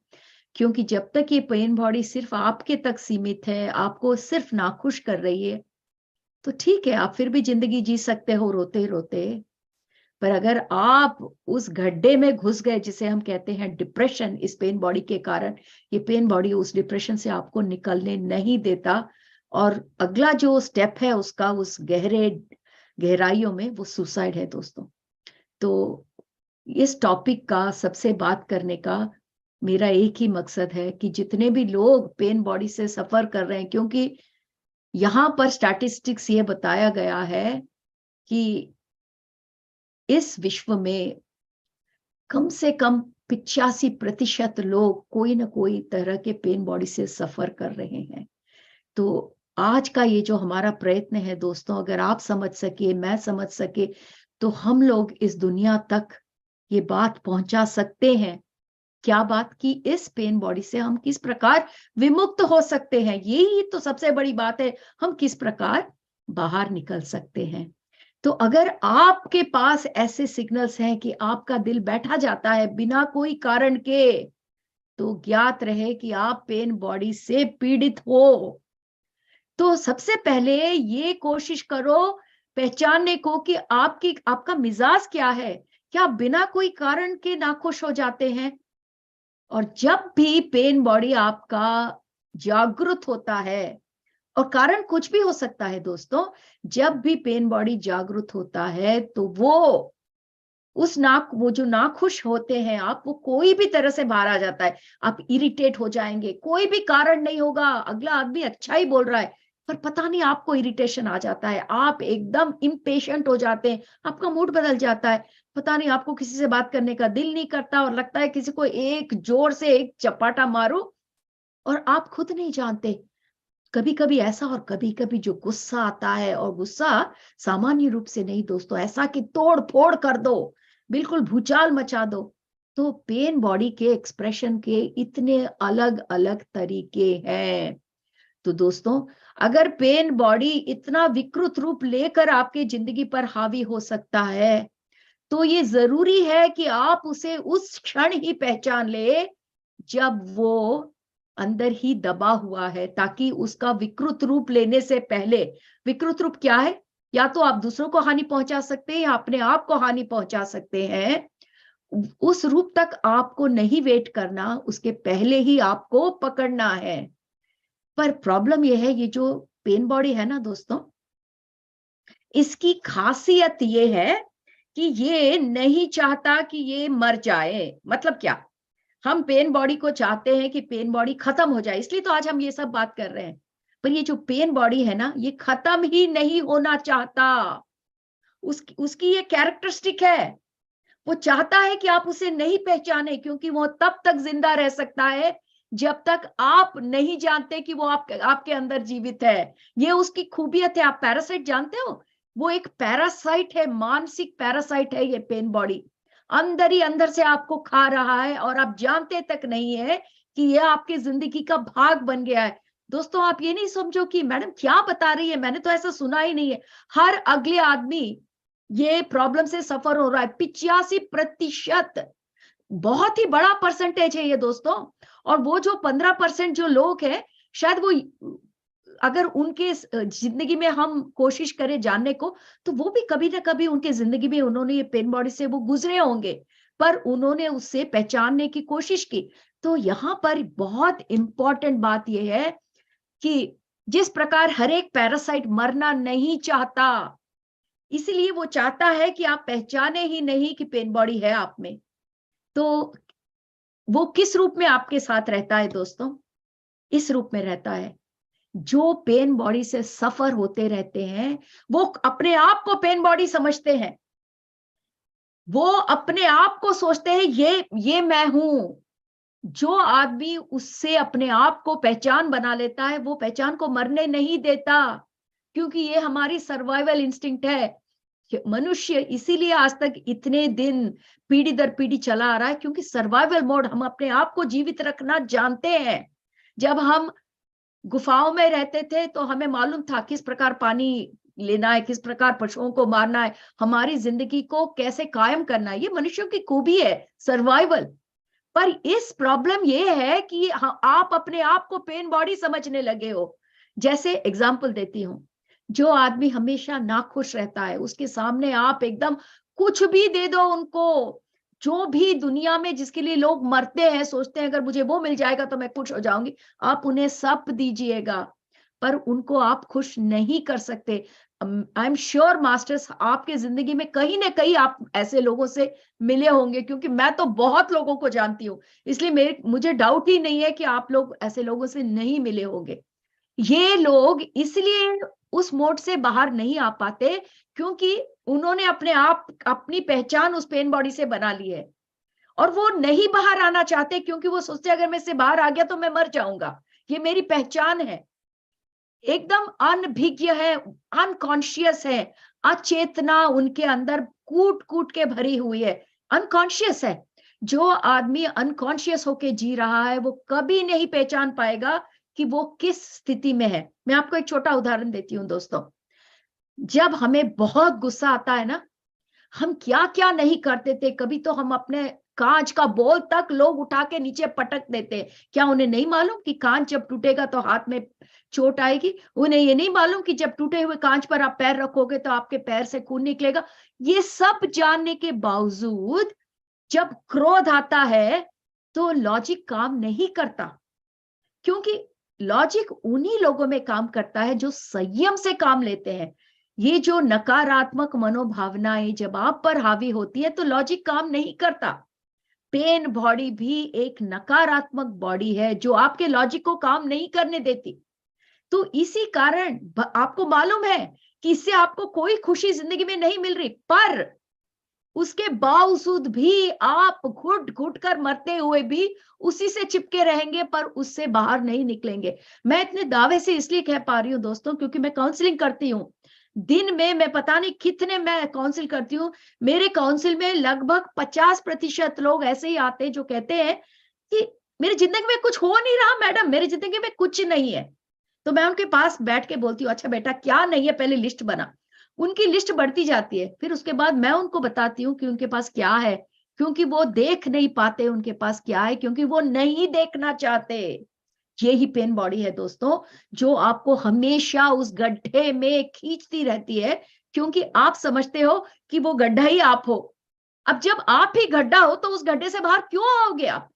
Speaker 2: क्योंकि जब तक ये पेन बॉडी सिर्फ आपके तक सीमित है, आपको सिर्फ नाखुश कर रही है, तो ठीक है, आप फिर भी जिंदगी जी सकते हो रोते रोते। पर अगर आप उस गड्ढे में घुस गए जिसे हम कहते हैं डिप्रेशन, इस पेन बॉडी के कारण, ये पेन बॉडी उस डिप्रेशन से आपको निकलने नहीं देता, और अगला जो स्टेप है उसका उस गहराइयों में, वो सुसाइड है दोस्तों। तो इस टॉपिक का सबसे बात करने का मेरा एक ही मकसद है कि जितने भी लोग पेन बॉडी से सफर कर रहे हैं, क्योंकि यहां पर स्टैटिस्टिक्स ये बताया गया है कि इस विश्व में कम से कम 85% लोग कोई ना कोई तरह के पेन बॉडी से सफर कर रहे हैं। तो आज का ये जो हमारा प्रयत्न है दोस्तों, अगर आप समझ सके, मैं समझ सके, तो हम लोग इस दुनिया तक ये बात पहुंचा सकते हैं। क्या बात? कि इस पेन बॉडी से हम किस प्रकार विमुक्त हो सकते हैं, यही तो सबसे बड़ी बात है। हम किस प्रकार बाहर निकल सकते हैं। तो अगर आपके पास ऐसे सिग्नल्स हैं कि आपका दिल बैठा जाता है बिना कोई कारण के, तो ज्ञात रहे कि आप पेन बॉडी से पीड़ित हो। तो सबसे पहले ये कोशिश करो पहचानने को कि आपका मिजाज क्या है। क्या आप बिना कोई कारण के नाखुश हो जाते हैं? और जब भी पेन बॉडी आपका जागृत होता है, और कारण कुछ भी हो सकता है दोस्तों, जब भी पेन बॉडी जागृत होता है तो वो जो नाखुश होते हैं आप, वो कोई भी तरह से बाहर आ जाता है। आप इरिटेट हो जाएंगे, कोई भी कारण नहीं होगा, अगला आदमी अच्छा ही बोल रहा है, पर पता नहीं आपको इरिटेशन आ जाता है, आप एकदम इम्पेशेंट हो जाते हैं, आपका मूड बदल जाता है, पता नहीं आपको किसी से बात करने का दिल नहीं करता, और लगता है किसी को एक जोर से एक चपाटा मारो, और आप खुद नहीं जानते। कभी कभी ऐसा, और कभी कभी जो गुस्सा आता है, और गुस्सा सामान्य रूप से नहीं दोस्तों, ऐसा कि तोड़ फोड़ कर दो, बिल्कुल भूचाल मचा दो। तो पेन बॉडी के एक्सप्रेशन के इतने अलग अलग तरीके हैं। तो दोस्तों, अगर पेन बॉडी इतना विकृत रूप लेकर आपकी जिंदगी पर हावी हो सकता है, तो ये जरूरी है कि आप उसे उस क्षण ही पहचान ले जब वो अंदर ही दबा हुआ है, ताकि उसका विकृत रूप लेने से पहले, विकृत रूप क्या है? या तो आप दूसरों को हानि पहुंचा सकते हैं, या अपने आप को हानि पहुंचा सकते हैं। उस रूप तक आपको नहीं वेट करना, उसके पहले ही आपको पकड़ना है। पर प्रॉब्लम यह है, ये जो पेन बॉडी है ना दोस्तों, इसकी खासियत ये है कि ये नहीं चाहता कि ये मर जाए। मतलब क्या? हम पेन बॉडी को चाहते हैं कि पेन बॉडी खत्म हो जाए, इसलिए तो आज हम ये सब बात कर रहे हैं। पर ये जो पेन बॉडी है ना, ये खत्म ही नहीं होना चाहता। उसकी ये कैरेक्टरिस्टिक है, वो चाहता है कि आप उसे नहीं पहचाने, क्योंकि वो तब तक जिंदा रह सकता है जब तक आप नहीं जानते कि वो आपके अंदर जीवित है। ये उसकी खूबियत है। आप पैरासाइट जानते हो? वो एक पैरासाइट है, मानसिक पैरासाइट है ये पेन बॉडी। अंदर ही अंदर से आपको खा रहा है, और आप जानते तक नहीं है कि ये आपकी जिंदगी का भाग बन गया है। दोस्तों, आप ये नहीं समझो कि मैडम क्या बता रही है, मैंने तो ऐसा सुना ही नहीं है। हर अगले आदमी ये प्रॉब्लम से सफर हो रहा है। 85%, बहुत ही बड़ा परसेंटेज है ये दोस्तों। और वो जो 15% जो लोग हैं, शायद वो, अगर उनके जिंदगी में हम कोशिश करें जानने को, तो वो भी कभी ना कभी उनके जिंदगी में उन्होंने ये पेन बॉडी से वो गुजरे होंगे, पर उन्होंने उससे पहचानने की कोशिश की। तो यहाँ पर बहुत इंपॉर्टेंट बात यह है कि जिस प्रकार हर एक पैरासाइट मरना नहीं चाहता, इसलिए वो चाहता है कि आप पहचाने ही नहीं कि पेन बॉडी है आप में। तो वो किस रूप में आपके साथ रहता है दोस्तों? इस रूप में रहता है। जो पेन बॉडी से सफर होते रहते हैं वो अपने आप को पेन बॉडी समझते हैं, वो अपने आप को सोचते हैं ये मैं हूं। जो आदमी उससे अपने आप को पहचान बना लेता है वो पहचान को मरने नहीं देता, क्योंकि ये हमारी सर्वाइवल इंस्टिंक्ट है। मनुष्य इसीलिए आज तक इतने दिन पीढ़ी दर पीढ़ी चला आ रहा है, क्योंकि सर्वाइवल मोड, हम अपने आप को जीवित रखना जानते हैं। जब हम गुफाओं में रहते थे तो हमें मालूम था किस प्रकार पानी लेना है, किस प्रकार पशुओं को मारना है, हमारी जिंदगी को कैसे कायम करना है। ये मनुष्यों की खूबी है, सर्वाइवल। पर इस प्रॉब्लम ये है कि आप अपने आप को पेन बॉडी समझने लगे हो। जैसे एग्जांपल देती हूं, जो आदमी हमेशा नाखुश रहता है, उसके सामने आप एकदम कुछ भी दे दो उनको, जो भी दुनिया में जिसके लिए लोग मरते हैं, सोचते हैं अगर मुझे वो मिल जाएगा तो मैं खुश हो जाऊंगी, आप उन्हें सब दीजिएगा, पर उनको आप खुश नहीं कर सकते। आई एम श्योर मास्टर्स, आपके जिंदगी में कहीं ना कहीं आप ऐसे लोगों से मिले होंगे, क्योंकि मैं तो बहुत लोगों को जानती हूँ, इसलिए मुझे डाउट ही नहीं है कि आप लोग ऐसे लोगों से नहीं मिले होंगे। ये लोग इसलिए उस मोड से बाहर नहीं आ पाते क्योंकि उन्होंने अपने आप अपनी पहचान उस पेन बॉडी से बना ली है, और वो नहीं बाहर आना चाहते क्योंकि वो सोचते अगर मैं इससे बाहर आ गया तो मैं मर जाऊंगा। ये मेरी पहचान है, एकदम अनभिज्ञ है, अनकॉन्शियस है, अचेतना उनके अंदर कूट कूट के भरी हुई है, अनकॉन्शियस है। जो आदमी अनकॉन्शियस होके जी रहा है वो कभी नहीं पहचान पाएगा कि वो किस स्थिति में है। मैं आपको एक छोटा उदाहरण देती हूँ दोस्तों। जब हमें बहुत गुस्सा आता है ना, हम क्या क्या नहीं करते थे। कभी तो हम अपने कांच का बोल तक लोग उठा के नीचे पटक देते। क्या उन्हें नहीं मालूम कि कांच जब टूटेगा तो हाथ में चोट आएगी? उन्हें ये नहीं मालूम कि जब टूटे हुए कांच पर आप पैर रखोगे तो आपके पैर से खून निकलेगा? ये सब जानने के बावजूद जब क्रोध आता है तो लॉजिक काम नहीं करता, क्योंकि लॉजिक उन्हीं लोगों में काम करता है जो संयम से काम लेते हैं। ये जो नकारात्मक मनोभावनाएं जब आप पर हावी होती है तो लॉजिक काम नहीं करता। पेन बॉडी भी एक नकारात्मक बॉडी है जो आपके लॉजिक को काम नहीं करने देती। तो इसी कारण आपको मालूम है कि इससे आपको कोई खुशी जिंदगी में नहीं मिल रही, पर उसके बावजूद भी आप घुट घुट कर मरते हुए भी उसी से चिपके रहेंगे, पर उससे बाहर नहीं निकलेंगे। मैं इतने दावे से इसलिए कह पा रही हूँ दोस्तों क्योंकि मैं काउंसलिंग करती हूँ। दिन में मैं पता नहीं कितने मैं काउंसिल करती हूँ। मेरे काउंसिल में लगभग 50% लोग ऐसे ही आते हैं जो कहते हैं कि मेरी जिंदगी में कुछ हो नहीं रहा मैडम, मेरी जिंदगी में कुछ नहीं है। तो मैं उनके पास बैठ के बोलती हूँ, अच्छा बेटा क्या नहीं है, पहले लिस्ट बना। उनकी लिस्ट बढ़ती जाती है, फिर उसके बाद मैं उनको बताती हूँ कि उनके पास क्या है, क्योंकि वो देख नहीं पाते उनके पास क्या है, क्योंकि वो नहीं देखना चाहते। यही पेन बॉडी है दोस्तों, जो आपको हमेशा उस गड्ढे में खींचती रहती है, क्योंकि आप समझते हो कि वो गड्ढा ही आप हो। अब जब आप ही गड्ढा हो तो उस गड्ढे से बाहर क्यों आओगे आप?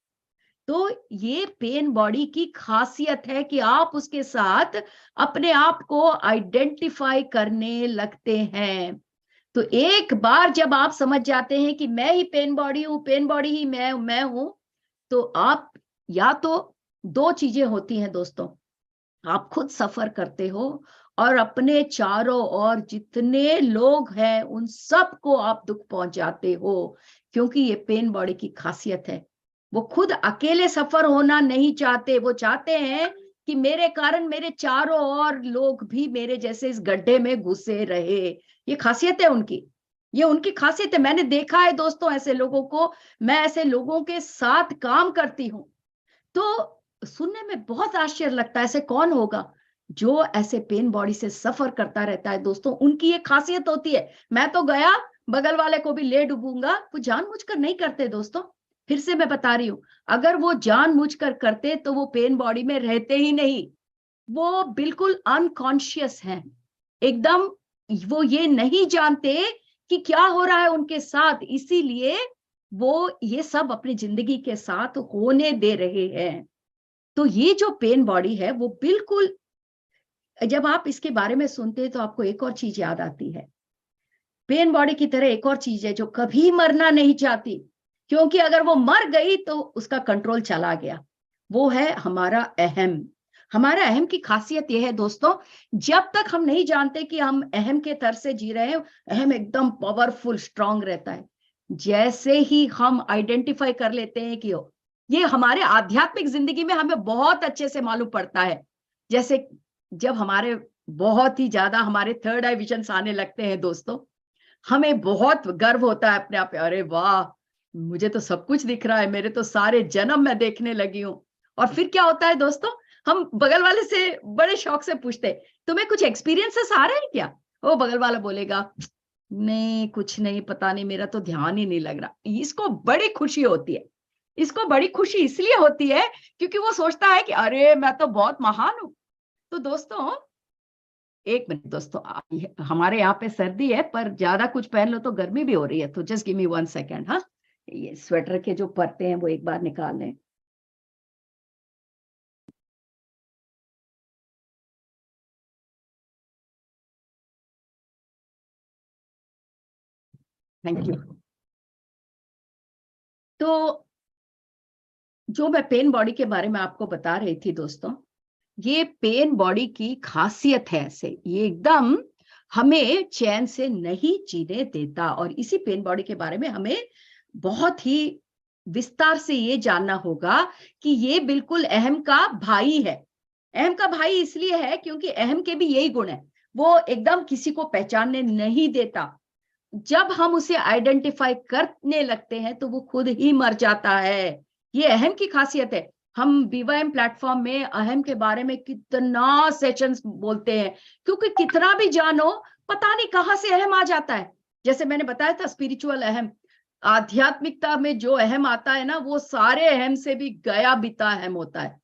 Speaker 2: तो ये पेन बॉडी की खासियत है कि आप उसके साथ अपने आप को आइडेंटिफाई करने लगते हैं। तो एक बार जब आप समझ जाते हैं कि मैं ही पेन बॉडी हूं, पेन बॉडी ही मैं हूं, तो आप या तो दो चीजें होती हैं दोस्तों, आप खुद सफर करते हो और अपने चारों ओर जितने लोग हैं उन सबको आप दुख पहुंचाते हो, क्योंकि ये पेन बॉडी की खासियत है। वो खुद अकेले सफर होना नहीं चाहते, वो चाहते हैं कि मेरे कारण मेरे चारों ओर लोग भी मेरे जैसे इस गड्ढे में घुसे रहे। ये खासियत है उनकी, ये उनकी खासियत है। मैंने देखा है दोस्तों ऐसे लोगों को, मैं ऐसे लोगों के साथ काम करती हूँ, तो सुनने में बहुत आश्चर्य लगता है। ऐसे कौन होगा जो ऐसे पेन बॉडी से सफर करता रहता है दोस्तों? उनकी ये खासियत होती है, मैं तो गया बगल वाले को भी ले डूबूंगा। वो जानबूझकर नहीं करते दोस्तों, फिर से मैं बता रही हूं, अगर वो जानबूझकर करते तो वो पेन बॉडी में रहते ही नहीं। वो बिल्कुल अनकॉन्शियस हैं एकदम, वो ये नहीं जानते कि क्या हो रहा है उनके साथ, इसीलिए वो ये सब अपनी जिंदगी के साथ होने दे रहे हैं। तो ये जो पेन बॉडी है वो बिल्कुल जब आप इसके बारे में सुनते हैं तो आपको एक और चीज याद आती है। पेन बॉडी की तरह एक और चीज है जो कभी मरना नहीं चाहती, क्योंकि अगर वो मर गई तो उसका कंट्रोल चला गया। वो है हमारा अहम। हमारा अहम की खासियत यह है दोस्तों, जब तक हम नहीं जानते कि हम अहम के तर से जी रहे हैं, अहम एकदम पावरफुल स्ट्रांग रहता है। जैसे ही हम आइडेंटिफाई कर लेते हैं कि ये हमारे आध्यात्मिक जिंदगी में हमें बहुत अच्छे से मालूम पड़ता है। जैसे जब हमारे बहुत ही ज्यादा हमारे थर्ड आई विजन्स आने लगते हैं दोस्तों, हमें बहुत गर्व होता है अपने आप पे, अरे वाह मुझे तो सब कुछ दिख रहा है, मेरे तो सारे जन्म मैं देखने लगी हूँ। और फिर क्या होता है दोस्तों, हम बगल वाले से बड़े शौक से पूछते तुम्हें कुछ एक्सपीरियंसेस आ रहे हैं क्या? वो बगल वाला बोलेगा नहीं कुछ नहीं, पता नहीं, मेरा तो ध्यान ही नहीं लग रहा। इसको बड़ी खुशी होती है। इसको बड़ी खुशी इसलिए होती है क्योंकि वो सोचता है कि अरे मैं तो बहुत महान हूं। तो दोस्तों एक मिनट दोस्तों, हमारे यहाँ पे सर्दी है पर ज्यादा कुछ पहन लो तो गर्मी भी हो रही है, तो जस्ट गिव मी 1 सेकेंड। हाँ, ये स्वेटर के जो परते हैं वो एक बार निकाल लें। Thank you. तो जो मैं पेन बॉडी के बारे में आपको बता रही थी दोस्तों, ये पेन बॉडी की खासियत है ऐसे, ये एकदम हमें चैन से नहीं जीने देता। और इसी पेन बॉडी के बारे में हमें बहुत ही विस्तार से ये जानना होगा कि ये बिल्कुल अहम का भाई है। अहम का भाई इसलिए है क्योंकि अहम के भी यही गुण है, वो एकदम किसी को पहचानने नहीं देता। जब हम उसे आइडेंटिफाई करने लगते हैं तो वो खुद ही मर जाता है। ये अहम की खासियत है। हम बीवाईएम प्लेटफॉर्म में अहम के बारे में कितना सेशंस बोलते हैं, क्योंकि कितना भी जानो पता नहीं कहां से अहम आ जाता है। जैसे मैंने बताया था स्पिरिचुअल अहम, आध्यात्मिकता में जो अहम आता है ना, वो सारे अहम से भी गया बीता अहम होता है।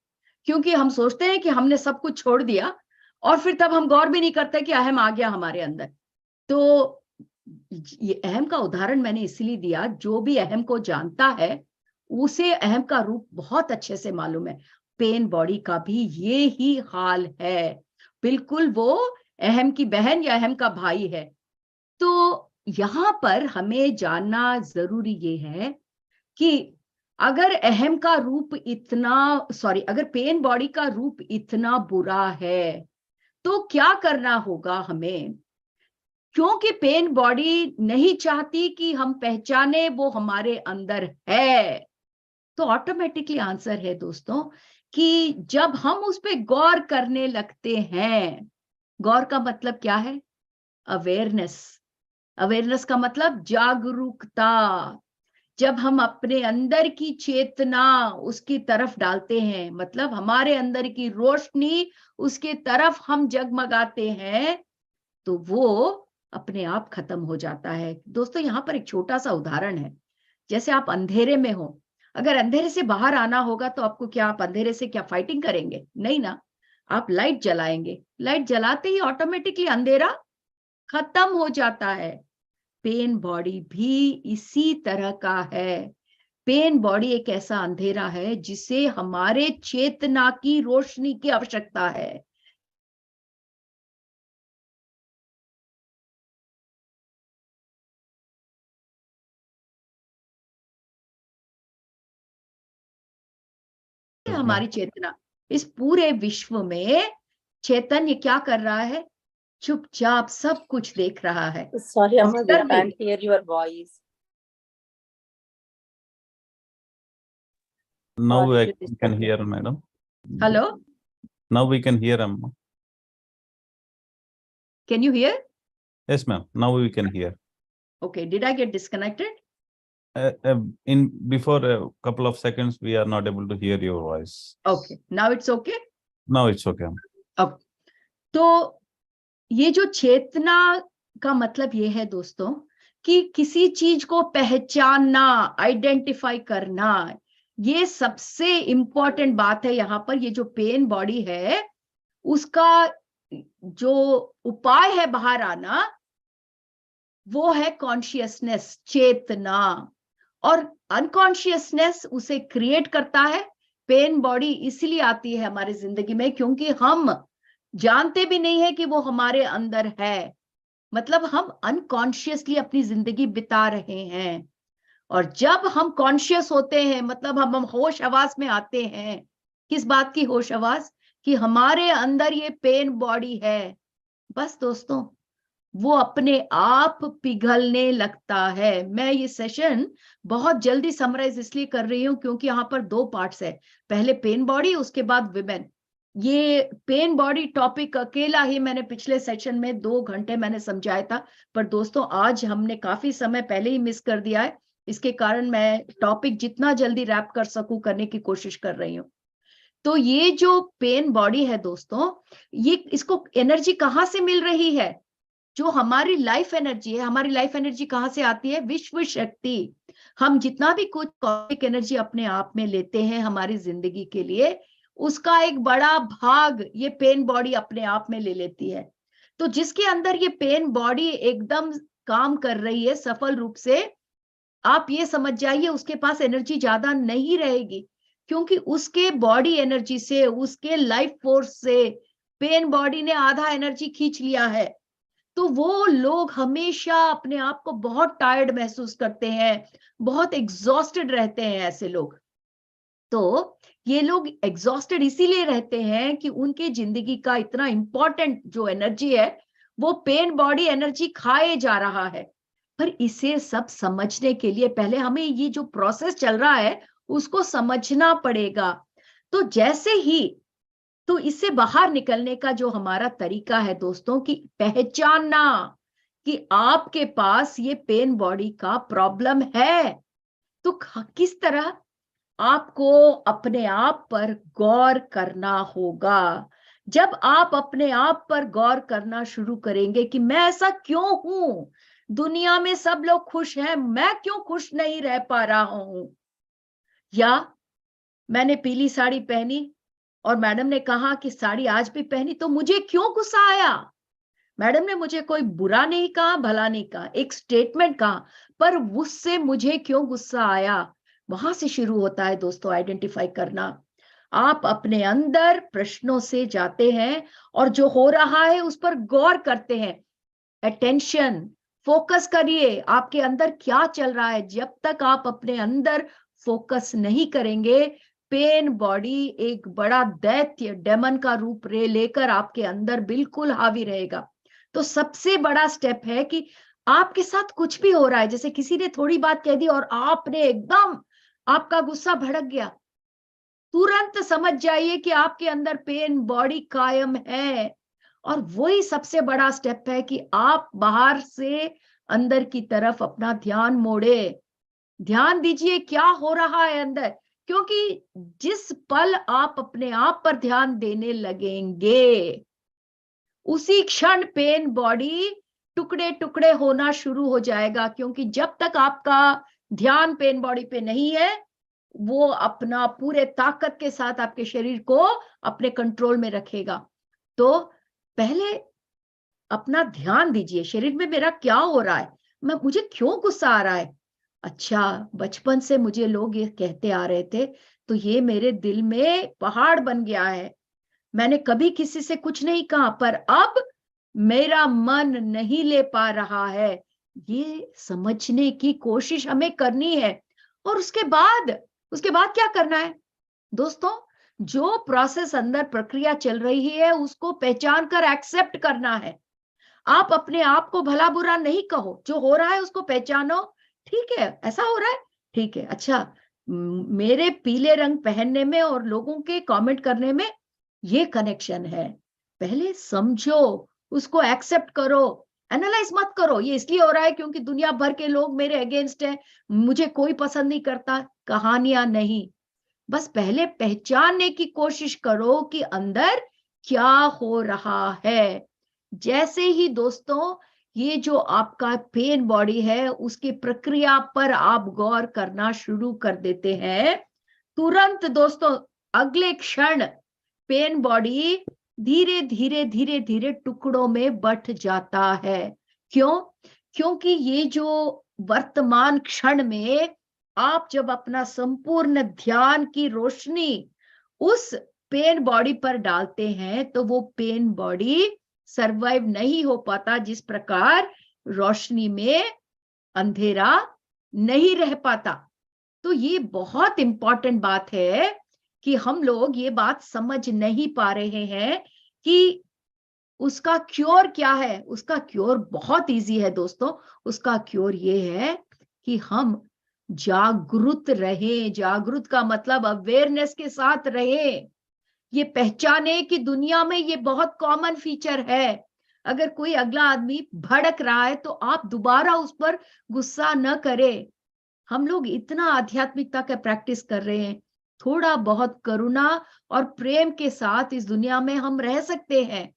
Speaker 2: क्योंकि हम सोचते हैं कि हमने सब कुछ छोड़ दिया और फिर तब हम गौर भी नहीं करते कि अहम आ गया हमारे अंदर। तो ये अहम का उदाहरण मैंने इसलिए दिया, जो भी अहम को जानता है उसे अहम का रूप बहुत अच्छे से मालूम है। पेन बॉडी का भी ये ही हाल है, बिल्कुल वो अहम की बहन या अहम का भाई है। तो यहां पर हमें जानना जरूरी ये है कि अगर अहम का रूप अगर पेन बॉडी का रूप इतना बुरा है तो क्या करना होगा हमें, क्योंकि पेन बॉडी नहीं चाहती कि हम पहचाने वो हमारे अंदर है। तो ऑटोमेटिकली आंसर है दोस्तों कि जब हम उस पर गौर करने लगते हैं, गौर का मतलब क्या है? अवेयरनेस। अवेयरनेस का मतलब जागरूकता। जब हम अपने अंदर की चेतना उसकी तरफ डालते हैं, मतलब हमारे अंदर की रोशनी उसके तरफ हम जगमगाते हैं, तो वो अपने आप खत्म हो जाता है। दोस्तों यहाँ पर एक छोटा सा उदाहरण है। जैसे आप अंधेरे में हो, अगर अंधेरे से बाहर आना होगा तो आपको क्या, आप अंधेरे से क्या फाइटिंग करेंगे? नहीं ना, आप लाइट जलाएंगे। लाइट जलाते ही ऑटोमेटिकली अंधेरा खत्म हो जाता है। पेन बॉडी भी इसी तरह का है। पेन बॉडी एक ऐसा अंधेरा है जिसे हमारे चेतना की रोशनी की आवश्यकता है। हमारी चेतना इस पूरे विश्व में, चैतन्य क्या कर रहा है? चुपचाप सब कुछ देख रहा है।
Speaker 3: Sorry, Amma, we can't hear your voice.
Speaker 4: Now we can hear, madam.
Speaker 2: Hello?
Speaker 4: Now we can hear, Amma.
Speaker 2: Can you hear?
Speaker 4: Yes, ma'am. Now we can hear.
Speaker 2: Okay, did I get disconnected?
Speaker 4: Before a couple of seconds, we are not able to hear your voice.
Speaker 2: Okay, now it's okay?
Speaker 4: Now it's okay.
Speaker 2: Okay. तो ये जो चेतना का मतलब ये है दोस्तों कि किसी चीज को पहचानना, आइडेंटिफाई करना, ये सबसे इंपॉर्टेंट बात है यहाँ पर। ये जो पेन बॉडी है उसका जो उपाय है बाहर आना, वो है कॉन्शियसनेस, चेतना। और अनकॉन्शियसनेस उसे क्रिएट करता है। पेन बॉडी इसलिए आती है हमारी जिंदगी में क्योंकि हम जानते भी नहीं है कि वो हमारे अंदर है। मतलब हम अनकॉन्शियसली अपनी जिंदगी बिता रहे हैं। और जब हम कॉन्शियस होते हैं, मतलब हम होश हवास में आते हैं। किस बात की होश हवास? कि हमारे अंदर ये पेन बॉडी है। बस दोस्तों, वो अपने आप पिघलने लगता है। मैं ये सेशन बहुत जल्दी समराइज इसलिए कर रही हूं क्योंकि यहाँ पर 2 पार्ट्स है। पहले पेन बॉडी, उसके बाद विमेन। ये पेन बॉडी टॉपिक अकेला ही मैंने पिछले सेशन में 2 घंटे मैंने समझाया था, पर दोस्तों आज हमने काफी समय पहले ही मिस कर दिया है। इसके कारण मैं टॉपिक जितना जल्दी रैप कर सकूं करने की कोशिश कर रही हूँ। तो ये जो पेन बॉडी है दोस्तों, ये इसको एनर्जी कहाँ से मिल रही है? जो हमारी लाइफ एनर्जी है, हमारी लाइफ एनर्जी कहाँ से आती है? विश्व शक्ति। हम जितना भी कुछ कॉस्मिक एनर्जी अपने आप में लेते हैं हमारी जिंदगी के लिए, उसका एक बड़ा भाग ये पेन बॉडी अपने आप में ले लेती है। तो जिसके अंदर ये पेन बॉडी एकदम काम कर रही है सफल रूप से, आप ये समझ जाइए उसके पास एनर्जी ज्यादा नहीं रहेगी, क्योंकि उसके बॉडी एनर्जी से, उसके लाइफ फोर्स से पेन बॉडी ने आधा एनर्जी खींच लिया है। तो वो लोग हमेशा अपने आप को बहुत टायर्ड महसूस करते हैं, बहुत एग्जॉस्टेड रहते हैं ऐसे लोग। तो ये लोग एग्जॉस्टेड इसीलिए रहते हैं कि उनके जिंदगी का इतना इंपॉर्टेंट जो एनर्जी है वो पेन बॉडी एनर्जी खाए जा रहा है। पर इसे सब समझने के लिए पहले हमें ये जो प्रोसेस चल रहा है उसको समझना पड़ेगा। तो जैसे ही, तो इससे बाहर निकलने का जो हमारा तरीका है दोस्तों, कि पहचानना कि आपके पास ये पेन बॉडी का प्रॉब्लम है। तो किस तरह? आपको अपने आप पर गौर करना होगा। जब आप अपने आप पर गौर करना शुरू करेंगे कि मैं ऐसा क्यों हूं, दुनिया में सब लोग खुश हैं, मैं क्यों खुश नहीं रह पा रहा हूं, या मैंने पीली साड़ी पहनी और मैडम ने कहा कि साड़ी आज भी पहनी तो मुझे क्यों गुस्सा आया। मैडम ने मुझे कोई बुरा नहीं कहा, भला नहीं कहा, एक स्टेटमेंट कहा, पर उससे मुझे क्यों गुस्सा आया। वहां से शुरू होता है दोस्तों आइडेंटिफाई करना। आप अपने अंदर प्रश्नों से जाते हैं और जो हो रहा है उस पर गौर करते हैं। अटेंशन, फोकस करिए आपके अंदर क्या चल रहा है। जब तक आप अपने अंदर फोकस नहीं करेंगे, पेन बॉडी एक बड़ा दैत्य डेमन का रूप लेकर आपके अंदर बिल्कुल हावी रहेगा। तो सबसे बड़ा स्टेप है कि आपके साथ कुछ भी हो रहा है, जैसे किसी ने थोड़ी बात कह दी और आपने एकदम, आपका गुस्सा भड़क गया, तुरंत समझ जाइए कि आपके अंदर पेन बॉडी कायम है। और वही सबसे बड़ा स्टेप है कि आप बाहर से अंदर की तरफ अपना ध्यान मोड़े। ध्यान दीजिए क्या हो रहा है अंदर, क्योंकि जिस पल आप अपने आप पर ध्यान देने लगेंगे उसी क्षण पेन बॉडी टुकड़े टुकड़े होना शुरू हो जाएगा। क्योंकि जब तक आपका ध्यान पेन बॉडी पे नहीं है, वो अपना पूरे ताकत के साथ आपके शरीर को अपने कंट्रोल में रखेगा। तो पहले अपना ध्यान दीजिए, शरीर में मेरा क्या हो रहा है, मुझे क्यों गुस्सा आ रहा है। अच्छा, बचपन से मुझे लोग ये कहते आ रहे थे, तो ये मेरे दिल में पहाड़ बन गया है। मैंने कभी किसी से कुछ नहीं कहा, पर अब मेरा मन नहीं ले पा रहा है। ये समझने की कोशिश हमें करनी है। और उसके बाद क्या करना है दोस्तों? जो प्रोसेस अंदर प्रक्रिया चल रही है उसको पहचान कर एक्सेप्ट करना है। आप अपने आप को भला बुरा नहीं कहो, जो हो रहा है उसको पहचानो। ठीक है, ऐसा हो रहा है, ठीक है, अच्छा मेरे पीले रंग पहनने में और लोगों के कमेंट करने में ये कनेक्शन है। पहले समझो, उसको एक्सेप्ट करो, एनालाइज मत करो ये इसलिए हो रहा है क्योंकि दुनिया भर के लोग मेरे अगेंस्ट हैं, मुझे कोई पसंद नहीं करता। कहानियां नहीं, बस पहले पहचानने की कोशिश करो कि अंदर क्या हो रहा है। जैसे ही दोस्तों ये जो आपका पेन बॉडी है उसकी प्रक्रिया पर आप गौर करना शुरू कर देते हैं, तुरंत दोस्तों अगले क्षण पेन बॉडी धीरे धीरे धीरे धीरे टुकड़ों में बंट जाता है। क्यों? क्योंकि ये जो वर्तमान क्षण में आप जब अपना संपूर्ण ध्यान की रोशनी उस पेन बॉडी पर डालते हैं तो वो पेन बॉडी सरवाइव नहीं हो पाता, जिस प्रकार रोशनी में अंधेरा नहीं रह पाता। तो ये बहुत इंपॉर्टेंट बात है कि हम लोग ये बात समझ नहीं पा रहे हैं कि उसका क्योर क्या है। उसका क्योर बहुत इजी है दोस्तों। उसका क्योर ये है कि हम जागरूक रहें। जागरूक का मतलब अवेयरनेस के साथ रहें। ये पहचाने कि दुनिया में ये बहुत कॉमन फीचर है। अगर कोई अगला आदमी भड़क रहा है तो आप दोबारा उस पर गुस्सा न करें। हम लोग इतना आध्यात्मिकता का प्रैक्टिस कर रहे हैं, थोड़ा बहुत करुणा और प्रेम के साथ इस दुनिया में हम रह सकते हैं,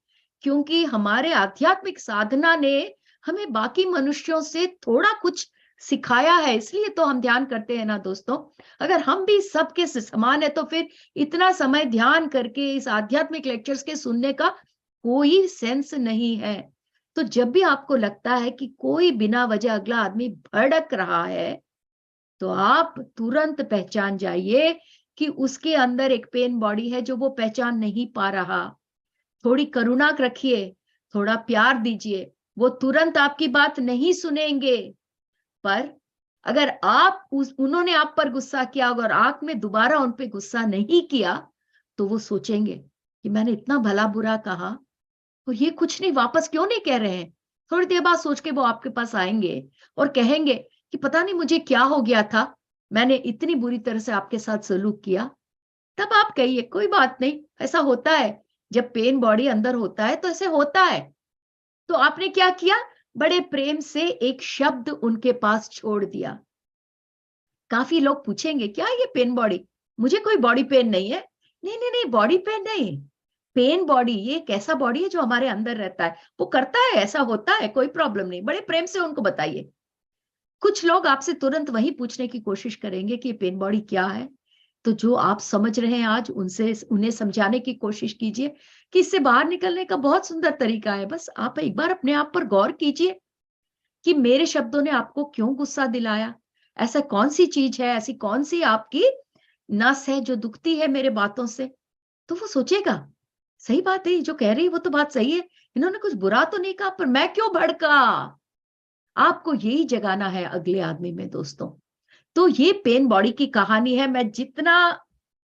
Speaker 2: क्योंकि हमारे आध्यात्मिक साधना ने हमें बाकी मनुष्यों से थोड़ा कुछ सिखाया है। इसलिए तो हम ध्यान करते हैं ना दोस्तों। अगर हम भी सबके समान है तो फिर इतना समय ध्यान करके इस आध्यात्मिक लेक्चर्स के सुनने का कोई सेंस नहीं है। तो जब भी आपको लगता है कि कोई बिना वजह अगला आदमी भड़क रहा है तो आप तुरंत पहचान जाइए कि उसके अंदर एक पेन बॉडी है जो वो पहचान नहीं पा रहा। थोड़ी करुणा रखिए, थोड़ा प्यार दीजिए। वो तुरंत आपकी बात नहीं सुनेंगे, पर अगर उन्होंने आप पर गुस्सा किया और आंख में दोबारा उन पे गुस्सा नहीं किया तो वो सोचेंगे कि मैंने इतना भला बुरा कहा और ये कुछ नहीं, वापस क्यों नहीं कह रहे हैं। थोड़ी देर बाद सोच के वो आपके पास आएंगे और कहेंगे कि पता नहीं मुझे क्या हो गया था, मैंने इतनी बुरी तरह से आपके साथ सलूक किया। तब आप कहिए कोई बात नहीं, ऐसा होता है, जब पेन बॉडी अंदर होता है तो ऐसे होता है। तो आपने क्या किया, बड़े प्रेम से एक शब्द उनके पास छोड़ दिया। काफी लोग पूछेंगे क्या ये पेन बॉडी, मुझे कोई बॉडी पेन नहीं है। नहीं नहीं नहीं, बॉडी पेन नहीं, पेन बॉडी ये एक ऐसा बॉडी है जो हमारे अंदर रहता है, वो करता है, ऐसा होता है, कोई प्रॉब्लम नहीं। बड़े प्रेम से उनको बताइए। कुछ लोग आपसे तुरंत वही पूछने की कोशिश करेंगे कि पेन बॉडी क्या है। तो जो आप समझ रहे हैं आज, उन्हें समझाने की कोशिश कीजिए कि इससे बाहर निकलने का बहुत सुंदर तरीका है। बस आप एक बार अपने आप पर गौर कीजिए कि मेरे शब्दों ने आपको क्यों गुस्सा दिलाया। ऐसा कौन सी चीज है, ऐसी कौन सी आपकी नस है जो दुखती है मेरे बातों से। तो वो सोचेगा सही बात है, जो कह रही है वो तो बात सही है, इन्होंने कुछ बुरा तो नहीं कहा, पर मैं क्यों भड़का। आपको यही जगाना है अगले आदमी में दोस्तों। तो ये पेन बॉडी की कहानी है। मैं जितना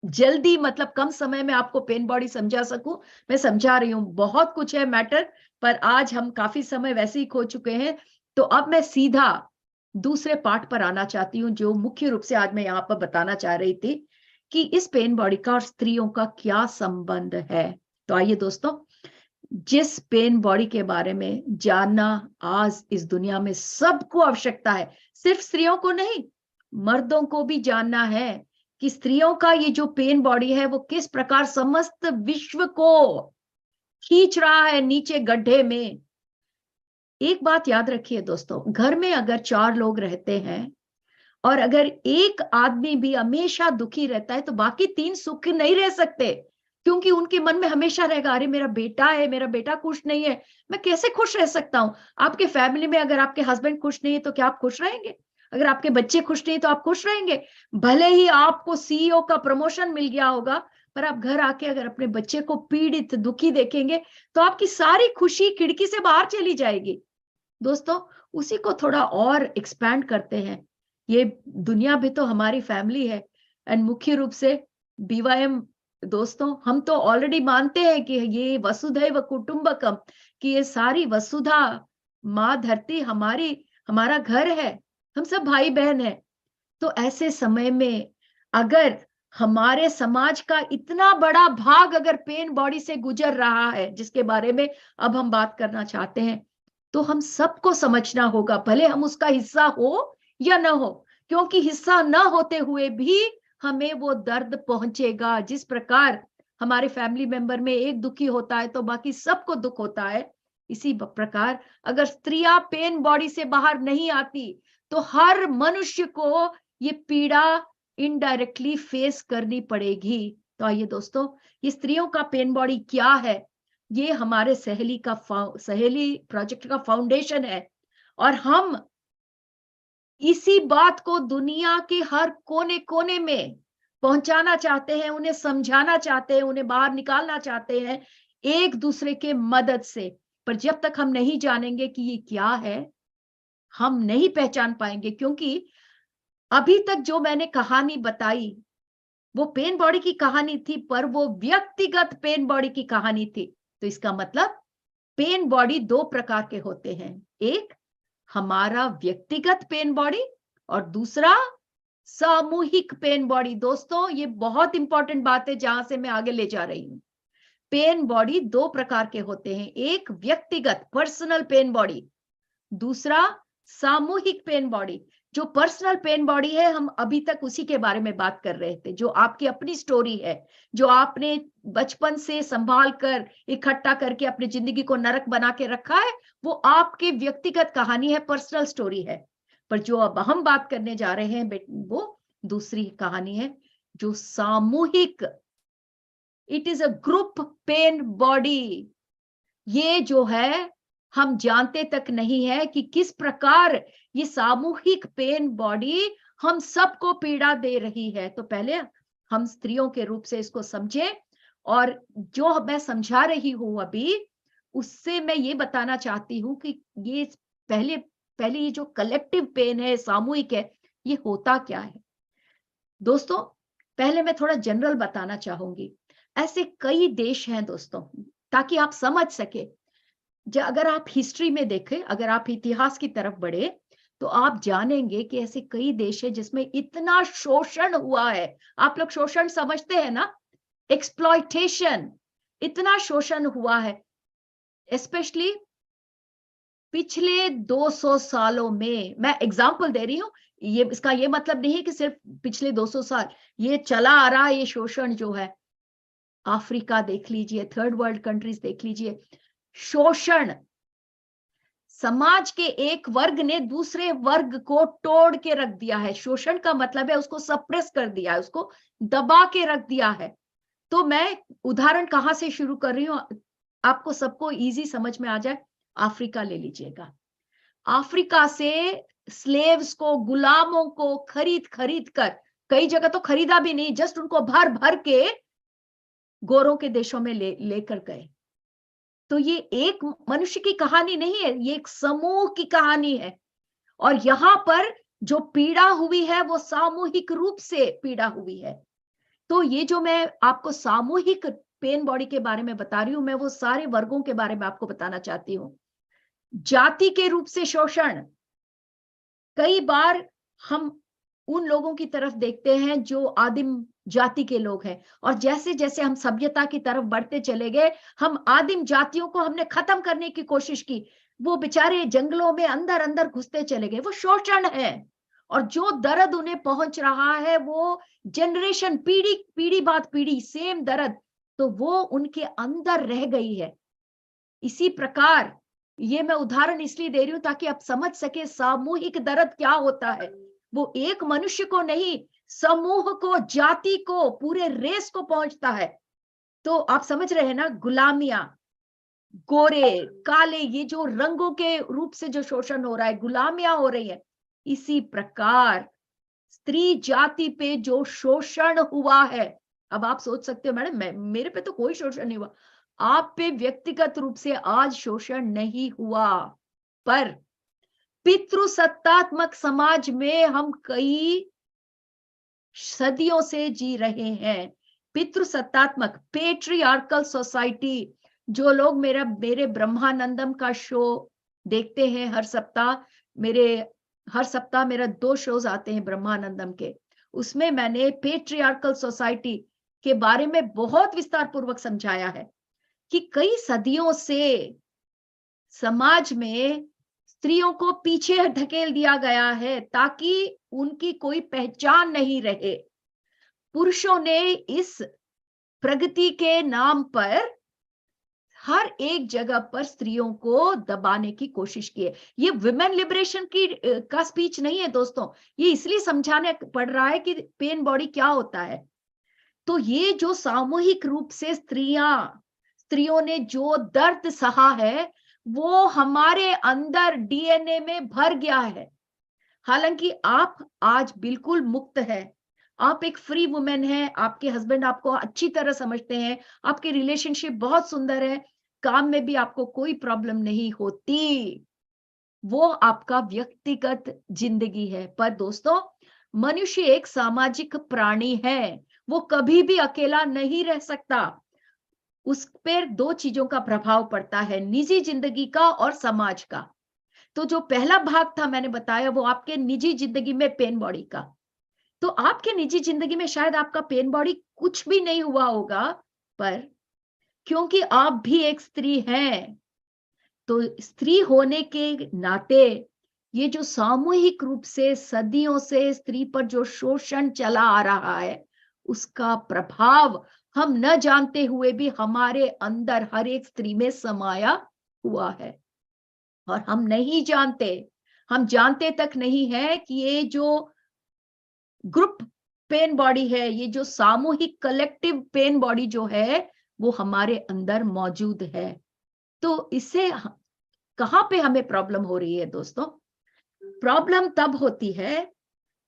Speaker 2: जल्दी मतलब कम समय में आपको पेन बॉडी समझा सकूं मैं समझा रही हूं। बहुत कुछ है मैटर, पर आज हम काफी समय वैसे ही खो चुके हैं। तो अब मैं सीधा दूसरे पार्ट पर आना चाहती हूं, जो मुख्य रूप से आज मैं यहाँ पर बताना चाह रही थी कि इस पेन बॉडी का और स्त्रियों का क्या संबंध है। तो आइए दोस्तों, जिस पेन बॉडी के बारे में जानना आज इस दुनिया में सबको आवश्यकता है, सिर्फ स्त्रियों को नहीं, मर्दों को भी जानना है कि स्त्रियों का ये जो पेन बॉडी है वो किस प्रकार समस्त विश्व को खींच रहा है नीचे गड्ढे में। एक बात याद रखिए दोस्तों, घर में अगर 4 लोग रहते हैं और अगर एक आदमी भी हमेशा दुखी रहता है तो बाकी 3 सुख नहीं रह सकते, क्योंकि उनके मन में हमेशा रहेगा अरे मेरा बेटा है, मेरा बेटा खुश नहीं है, मैं कैसे खुश रह सकता हूं। आपके फैमिली में अगर आपके हस्बैंड खुश नहीं है तो क्या आप खुश रहेंगे? अगर आपके बच्चे खुश नहीं तो आप खुश रहेंगे? भले ही आपको सीईओ का प्रमोशन मिल गया होगा, पर आप घर आके अगर अपने बच्चे को पीड़ित दुखी देखेंगे तो आपकी सारी खुशी खिड़की से बाहर चली जाएगी। दोस्तों उसी को थोड़ा और एक्सपैंड करते हैं। ये दुनिया भी तो हमारी फैमिली है, एंड मुख्य रूप से बीवाईएम दोस्तों, हम तो ऑलरेडी मानते हैं कि ये वसुधैव कुटुंबकम, कि ये सारी वसुधा माँ धरती हमारा घर है, हम सब भाई बहन हैं। तो ऐसे समय में अगर हमारे समाज का इतना बड़ा भाग अगर पेन बॉडी से गुजर रहा है, जिसके बारे में अब हम बात करना चाहते हैं, तो हम सबको समझना होगा, भले हम उसका हिस्सा हो या ना हो, क्योंकि हिस्सा ना होते हुए भी हमें वो दर्द पहुंचेगा। जिस प्रकार हमारे फैमिली मेंबर में एक दुखी होता है तो बाकी सबको दुख होता है, इसी प्रकार अगर स्त्रियां पेन बॉडी से बाहर नहीं आती तो हर मनुष्य को ये पीड़ा इनडायरेक्टली फेस करनी पड़ेगी। तो आइए दोस्तों, ये स्त्रियों का पेन बॉडी क्या है, ये हमारे सहेली प्रोजेक्ट का फाउंडेशन है, और हम इसी बात को दुनिया के हर कोने कोने में पहुंचाना चाहते हैं, उन्हें समझाना चाहते हैं, उन्हें बाहर निकालना चाहते हैं एक दूसरे के मदद से। पर जब तक हम नहीं जानेंगे कि ये क्या है, हम नहीं पहचान पाएंगे। क्योंकि अभी तक जो मैंने कहानी बताई वो पेन बॉडी की कहानी थी, पर वो व्यक्तिगत पेन बॉडी की कहानी थी। तो इसका मतलब पेन बॉडी दो प्रकार के होते हैं, एक हमारा व्यक्तिगत पेन बॉडी और दूसरा सामूहिक पेन बॉडी। दोस्तों, ये बहुत इंपॉर्टेंट बात है जहां से मैं आगे ले जा रही हूं। पेन बॉडी दो प्रकार के होते हैं, एक व्यक्तिगत पर्सनल पेन बॉडी, दूसरा सामूहिक पेन बॉडी। जो पर्सनल पेन बॉडी है, हम अभी तक उसी के बारे में बात कर रहे थे, जो आपकी अपनी स्टोरी है, जो आपने बचपन से संभाल कर इकट्ठा करके अपनी जिंदगी को नरक बना के रखा है, वो आपके व्यक्तिगत कहानी है, पर्सनल स्टोरी है। पर जो अब हम बात करने जा रहे हैं वो दूसरी कहानी है, जो सामूहिक, it is a group pen body. ये जो है हम जानते तक नहीं है कि किस प्रकार ये सामूहिक पेन बॉडी हम सबको पीड़ा दे रही है। तो पहले हम स्त्रियों के रूप से इसको समझें, और जो मैं समझा रही हूं अभी, उससे मैं ये बताना चाहती हूं कि ये पहले ये जो कलेक्टिव पेन है, सामूहिक है, ये होता क्या है। दोस्तों, पहले मैं थोड़ा जनरल बताना चाहूंगी। ऐसे कई देश हैं दोस्तों, ताकि आप समझ सके। अगर आप हिस्ट्री में देखें, अगर आप इतिहास की तरफ बढ़े, तो आप जानेंगे कि ऐसे कई देश हैं जिसमें इतना शोषण हुआ है। आप लोग शोषण समझते हैं ना, एक्सप्लॉयटेशन, इतना शोषण हुआ है। स्पेशली पिछले 200 सालों में, मैं एग्जाम्पल दे रही हूं, ये इसका ये मतलब नहीं है कि सिर्फ पिछले 200 साल, ये चला आ रहा है ये शोषण जो है। अफ्रीका देख लीजिए, थर्ड वर्ल्ड कंट्रीज देख लीजिए, शोषण, समाज के एक वर्ग ने दूसरे वर्ग को तोड़ के रख दिया है। शोषण का मतलब है उसको सप्रेस कर दिया है, उसको दबा के रख दिया है। तो मैं उदाहरण कहां से शुरू कर रही हूं, आपको सबको इजी समझ में आ जाए। अफ्रीका ले लीजिएगा। अफ्रीका से स्लेव्स को, गुलामों को खरीद कर, कई जगह तो खरीदा भी नहीं, जस्ट उनको भर भर के गोरों के देशों में लेकर गए। तो ये एक मनुष्य की कहानी नहीं है, ये एक समूह की कहानी है। और यहां पर जो पीड़ा हुई है वो सामूहिक रूप से पीड़ा हुई है। तो ये जो मैं आपको सामूहिक पेन बॉडी के बारे में बता रही हूं, मैं वो सारे वर्गों के बारे में आपको बताना चाहती हूं। जाति के रूप से शोषण, कई बार हम उन लोगों की तरफ देखते हैं जो आदिम जाति के लोग हैं, और जैसे जैसे हम सभ्यता की तरफ बढ़ते चले गए, हम आदिम जातियों को हमने खत्म करने की कोशिश की। वो बेचारे जंगलों में अंदर अंदर घुसते चले गए। वो शोषण है, और जो दर्द उन्हें पहुंच रहा है वो जनरेशन, पीढ़ी बाद पीढ़ी सेम दर्द, तो वो उनके अंदर रह गई है। इसी प्रकार ये मैं उदाहरण इसलिए दे रही हूं ताकि आप समझ सके सामूहिक दर्द क्या होता है। वो एक मनुष्य को नहीं, समूह को, जाति को, पूरे रेस को पहुंचता है। तो आप समझ रहे हैं ना, गुलामियां, गोरे काले, ये जो रंगों के रूप से जो शोषण हो रहा है, गुलामियां हो रही है। इसी प्रकार स्त्री जाति पे जो शोषण हुआ है, अब आप सोच सकते हो मैडम मेरे पे तो कोई शोषण नहीं हुआ। आप पे व्यक्तिगत रूप से आज शोषण नहीं हुआ, पर पितृसत्तात्मक समाज में हम कई सदियों से जी रहे हैं। पितृसत्तात्मक, पेट्रियार्कल सोसाइटी। जो लोग मेरे ब्रह्मानंदम का शो देखते हैं हर सप्ताह मेरा 2 शोज आते हैं ब्रह्मानंदम के, उसमें मैंने पेट्रियार्कल सोसाइटी के बारे में बहुत विस्तार पूर्वक समझाया है कि कई सदियों से समाज में स्त्रियों को पीछे ढकेल दिया गया है ताकि उनकी कोई पहचान नहीं रहे। पुरुषों ने इस प्रगति के नाम पर हर एक जगह पर स्त्रियों को दबाने की कोशिश की है। ये वुमेन लिबरेशन का स्पीच नहीं है दोस्तों, ये इसलिए समझाने पड़ रहा है कि पेन बॉडी क्या होता है। तो ये जो सामूहिक रूप से स्त्रियों ने जो दर्द सहा है, वो हमारे अंदर डीएनए में भर गया है। हालांकि आप आज बिल्कुल मुक्त है, आप एक फ्री वुमेन है, आपके हस्बैंड आपको अच्छी तरह समझते हैं, आपकी रिलेशनशिप बहुत सुंदर है, काम में भी आपको कोई प्रॉब्लम नहीं होती, वो आपका व्यक्तिगत जिंदगी है। पर दोस्तों, मनुष्य एक सामाजिक प्राणी है, वो कभी भी अकेला नहीं रह सकता। उस पर दो चीजों का प्रभाव पड़ता है, निजी जिंदगी का और समाज का। तो जो पहला भाग था मैंने बताया, वो आपके निजी जिंदगी में पेन बॉडी का। तो आपके निजी जिंदगी में शायद आपका पेन बॉडी कुछ भी नहीं हुआ होगा, पर क्योंकि आप भी एक स्त्री हैं, तो स्त्री होने के नाते ये जो सामूहिक रूप से सदियों से स्त्री पर जो शोषण चला आ रहा है, उसका प्रभाव हम न जानते हुए भी हमारे अंदर हर एक स्त्री में समाया हुआ है। और हम नहीं जानते, हम जानते तक नहीं है कि ये जो ग्रुप पेन बॉडी है, ये जो सामूहिक कलेक्टिव पेन बॉडी जो है, वो हमारे अंदर मौजूद है। तो इससे कहां पे हमें प्रॉब्लम हो रही है दोस्तों? प्रॉब्लम तब होती है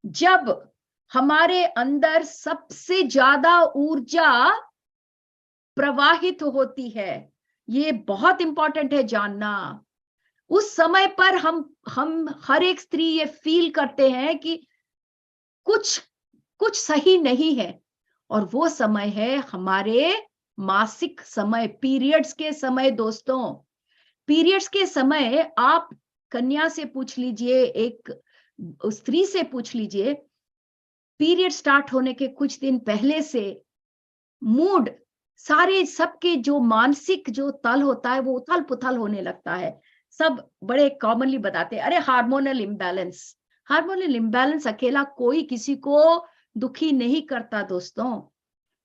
Speaker 2: जब हमारे अंदर सबसे ज्यादा ऊर्जा प्रवाहित होती है। ये बहुत इंपॉर्टेंट है जानना। उस समय पर हम हर एक स्त्री ये फील करते हैं कि कुछ सही नहीं है, और वो समय है हमारे मासिक समय, पीरियड्स के समय। दोस्तों, पीरियड्स के समय आप कन्या से पूछ लीजिए, एक स्त्री से पूछ लीजिए, पीरियड स्टार्ट होने के कुछ दिन पहले से मूड, सारे सबके जो मानसिक जो तल होता है वो उथल पुथल होने लगता है। सब बड़े कॉमनली बताते हैं, अरे हार्मोनल इम्बैलेंस। हार्मोनल इम्बैलेंस अकेला कोई किसी को दुखी नहीं करता दोस्तों।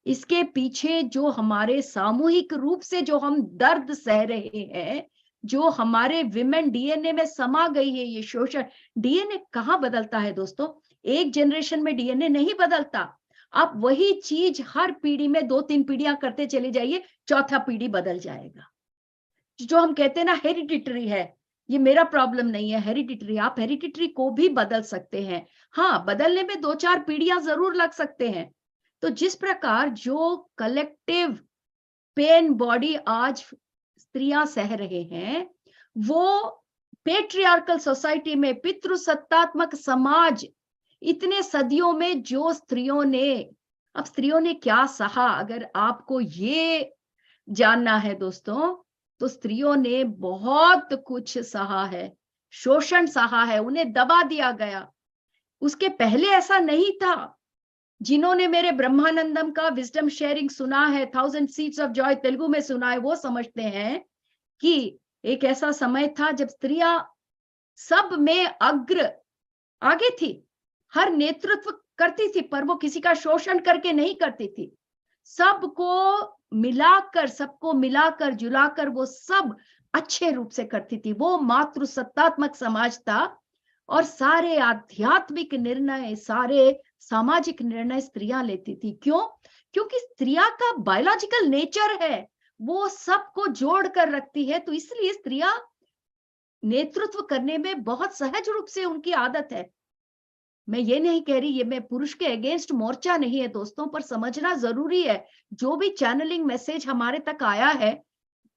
Speaker 2: इसके पीछे जो हमारे सामूहिक रूप से जो हम दर्द सह रहे हैं, जो हमारे विमेन डीएनए में समा गई है, ये शोषण। डीएनए कहाँ बदलता है दोस्तों? एक जनरेशन में डीएनए नहीं बदलता। आप वही चीज हर पीढ़ी में 2-3 पीढ़ियां करते चले जाइए, चौथा पीढ़ी बदल जाएगा। जो हम कहते हैं ना हेरिडिटरी है, ये मेरा प्रॉब्लम नहीं है, हेरिडिटरी। आप हेरिडिटरी को भी बदल सकते हैं। हाँ, बदलने में 2-4 पीढ़ियां जरूर लग सकते हैं। तो जिस प्रकार जो कलेक्टिव पेन बॉडी आज स्त्रियां सह रहे हैं, वो पेट्रियार्कल सोसाइटी में, पितृसत्तात्मक समाज, इतने सदियों में जो स्त्रियों ने, अब स्त्रियों ने क्या सहा, अगर आपको ये जानना है दोस्तों, तो स्त्रियों ने बहुत कुछ सहा है, शोषण सहा है, उन्हें दबा दिया गया। उसके पहले ऐसा नहीं था। जिन्होंने मेरे ब्रह्मानंदम का विजडम शेयरिंग सुना है, 1000 सीड्स ऑफ जॉय तेलुगु में सुना है, वो समझते हैं कि एक ऐसा समय था जब स्त्रियां सब में आगे थी, हर नेतृत्व करती थी, पर वो किसी का शोषण करके नहीं करती थी। सबको मिलाकर जुलाकर वो सब अच्छे रूप से करती थी। वो मातृ सत्तात्मक समाज था, और सारे आध्यात्मिक निर्णय, सारे सामाजिक निर्णय स्त्रियां लेती थी। क्यों? क्योंकि स्त्रियां का बायोलॉजिकल नेचर है, वो सबको जोड़ कर रखती है। तो इसलिए स्त्रियां नेतृत्व करने में बहुत सहज रूप से उनकी आदत है। मैं ये नहीं कह रही, ये मैं पुरुष के अगेंस्ट मोर्चा नहीं है दोस्तों, पर समझना जरूरी है। जो भी चैनलिंग मैसेज हमारे तक आया है,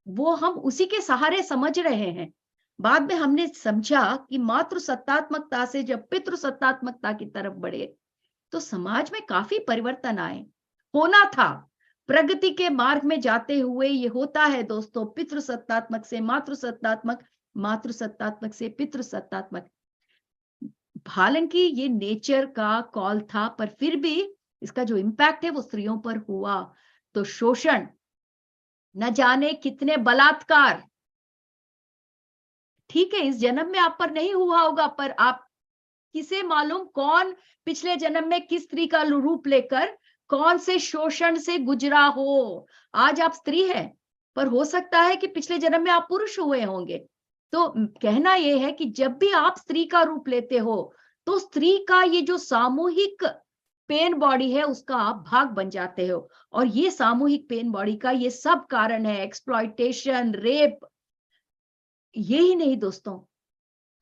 Speaker 2: वो हम उसी के सहारे समझ रहे हैं। बाद में हमने समझा कि मातृ सत्तात्मकता से जब पितृ सत्तात्मकता की तरफ बढ़े, तो समाज में काफी परिवर्तन आए, होना था। प्रगति के मार्ग में जाते हुए ये होता है दोस्तों, पितृ सत्तात्मक से मातृ सत्तात्मक, मातृ सत्तात्मक से पितृ सत्तात्मक। हालांकि ये नेचर का कॉल था, पर फिर भी इसका जो इम्पैक्ट है वो स्त्रियों पर हुआ। तो शोषण, न जाने कितने बलात्कार, ठीक है इस जन्म में आप पर नहीं हुआ होगा, पर आप किसे मालूम कौन पिछले जन्म में किस स्त्री का रूप लेकर कौन से शोषण से गुजरा हो। आज आप स्त्री हैं, पर हो सकता है कि पिछले जन्म में आप पुरुष हुए होंगे। तो कहना यह है कि जब भी आप स्त्री का रूप लेते हो, तो स्त्री का ये जो सामूहिक पेन बॉडी है, उसका आप भाग बन जाते हो। और ये सामूहिक पेन बॉडी का ये सब कारण है, एक्सप्लॉयटेशन, रेप। यही नहीं दोस्तों,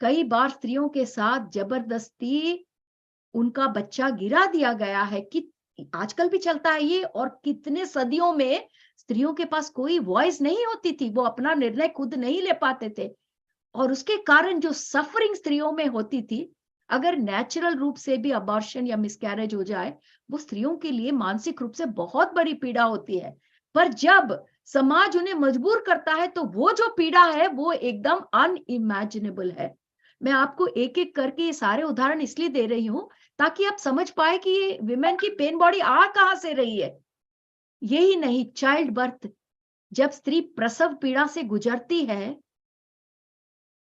Speaker 2: कई बार स्त्रियों के साथ जबरदस्ती उनका बच्चा गिरा दिया गया है, कि आजकल भी चलता है ये, और कितने सदियों में स्त्रियों के पास कोई वॉइस नहीं होती थी, वो अपना निर्णय खुद नहीं ले पाते थे, और उसके कारण जो सफरिंग स्त्रियों में होती थी, अगर नेचुरल रूप से भी अबॉर्शन या मिसकैरेज हो जाए, वो स्त्रियों के लिए मानसिक रूप से बहुत बड़ी पीड़ा होती है। पर जब समाज उन्हें मजबूर करता है तो वो जो पीड़ा है वो एकदम अनइमेजिनेबल है। मैं आपको एक एक करके ये सारे उदाहरण इसलिए दे रही हूं ताकि आप समझ पाए कि ये विमेन की पेन बॉडी आ कहां से रही है। यही नहीं, चाइल्ड बर्थ, जब स्त्री प्रसव पीड़ा से गुजरती है,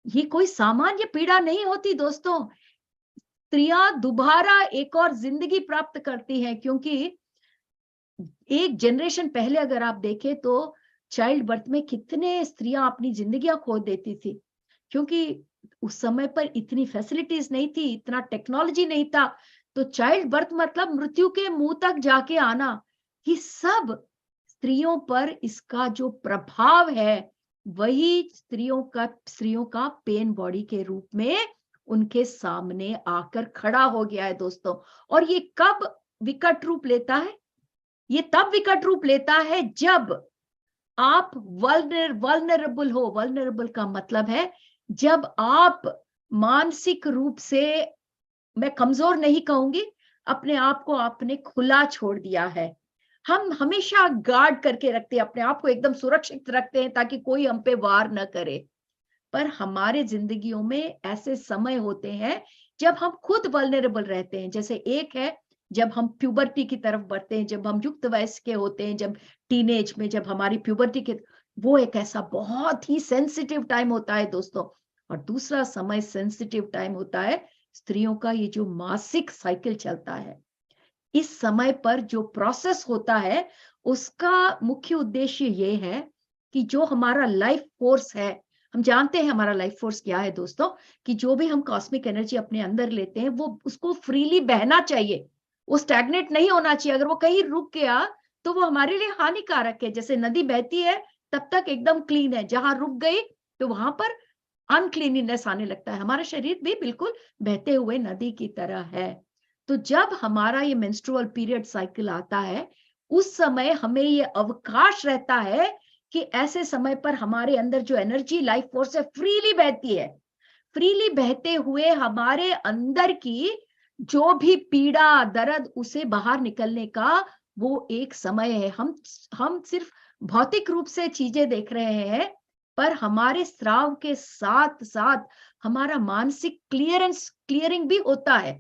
Speaker 2: ये कोई सामान्य पीड़ा नहीं होती दोस्तों। स्त्रियां दोबारा एक और जिंदगी प्राप्त करती हैं, क्योंकि एक जनरेशन पहले अगर आप देखें तो चाइल्ड बर्थ में कितने स्त्रियां अपनी जिंदगियां खो देती थी, क्योंकि उस समय पर इतनी फैसिलिटीज नहीं थी, इतना टेक्नोलॉजी नहीं था। तो चाइल्ड बर्थ मतलब मृत्यु के मुंह तक जाके आना। ये सब स्त्रियों पर इसका जो प्रभाव है वही स्त्रियों का पेन बॉडी के रूप में उनके सामने आकर खड़ा हो गया है दोस्तों। और ये कब विकट रूप लेता है? ये तब विकट रूप लेता है जब आप वल्नरेबल हो। वल्नरेबल का मतलब है जब आप मानसिक रूप से, मैं कमजोर नहीं कहूंगी, अपने आप को आपने खुला छोड़ दिया है। हम हमेशा गार्ड करके रखते हैं, अपने आप को एकदम सुरक्षित रखते हैं ताकि कोई हम पे वार न करे। पर हमारे जिंदगियों में ऐसे समय होते हैं जब हम खुद वल्नरेबल रहते हैं। जैसे एक है जब हम प्यूबर्टी की तरफ बढ़ते हैं, जब हम युक्त वयस्क के होते हैं, जब टीनेज में, जब हमारी प्यूबर्टी के, वो एक ऐसा बहुत ही सेंसिटिव टाइम होता है दोस्तों। और दूसरा समय सेंसिटिव टाइम होता है स्त्रियों का ये जो मासिक साइकिल चलता है। इस समय पर जो प्रोसेस होता है उसका मुख्य उद्देश्य ये है कि जो हमारा लाइफ फोर्स है, हम जानते हैं हमारा लाइफ फोर्स क्या है दोस्तों, कि जो भी हम कॉस्मिक एनर्जी अपने अंदर लेते हैं वो उसको फ्रीली बहना चाहिए, वो स्टैग्नेट नहीं होना चाहिए। अगर वो कहीं रुक गया तो वो हमारे लिए हानिकारक है। जैसे नदी बहती है तब तक एकदम क्लीन है, जहां रुक गई तो वहां पर अनक्लीनिनेस आने लगता है। हमारा शरीर भी बिल्कुल बहते हुए नदी की तरह है। तो जब हमारा ये मेंस्ट्रुअल पीरियड साइकिल आता है, उस समय हमें ये अवकाश रहता है कि ऐसे समय पर हमारे अंदर जो एनर्जी लाइफ फोर्स है फ्रीली बहती है। फ्रीली बहते हुए हमारे अंदर की जो भी पीड़ा दर्द, उसे बाहर निकलने का वो एक समय है। हम सिर्फ भौतिक रूप से चीजें देख रहे हैं, पर हमारे स्राव के साथ साथ हमारा मानसिक क्लियरिंग भी होता है,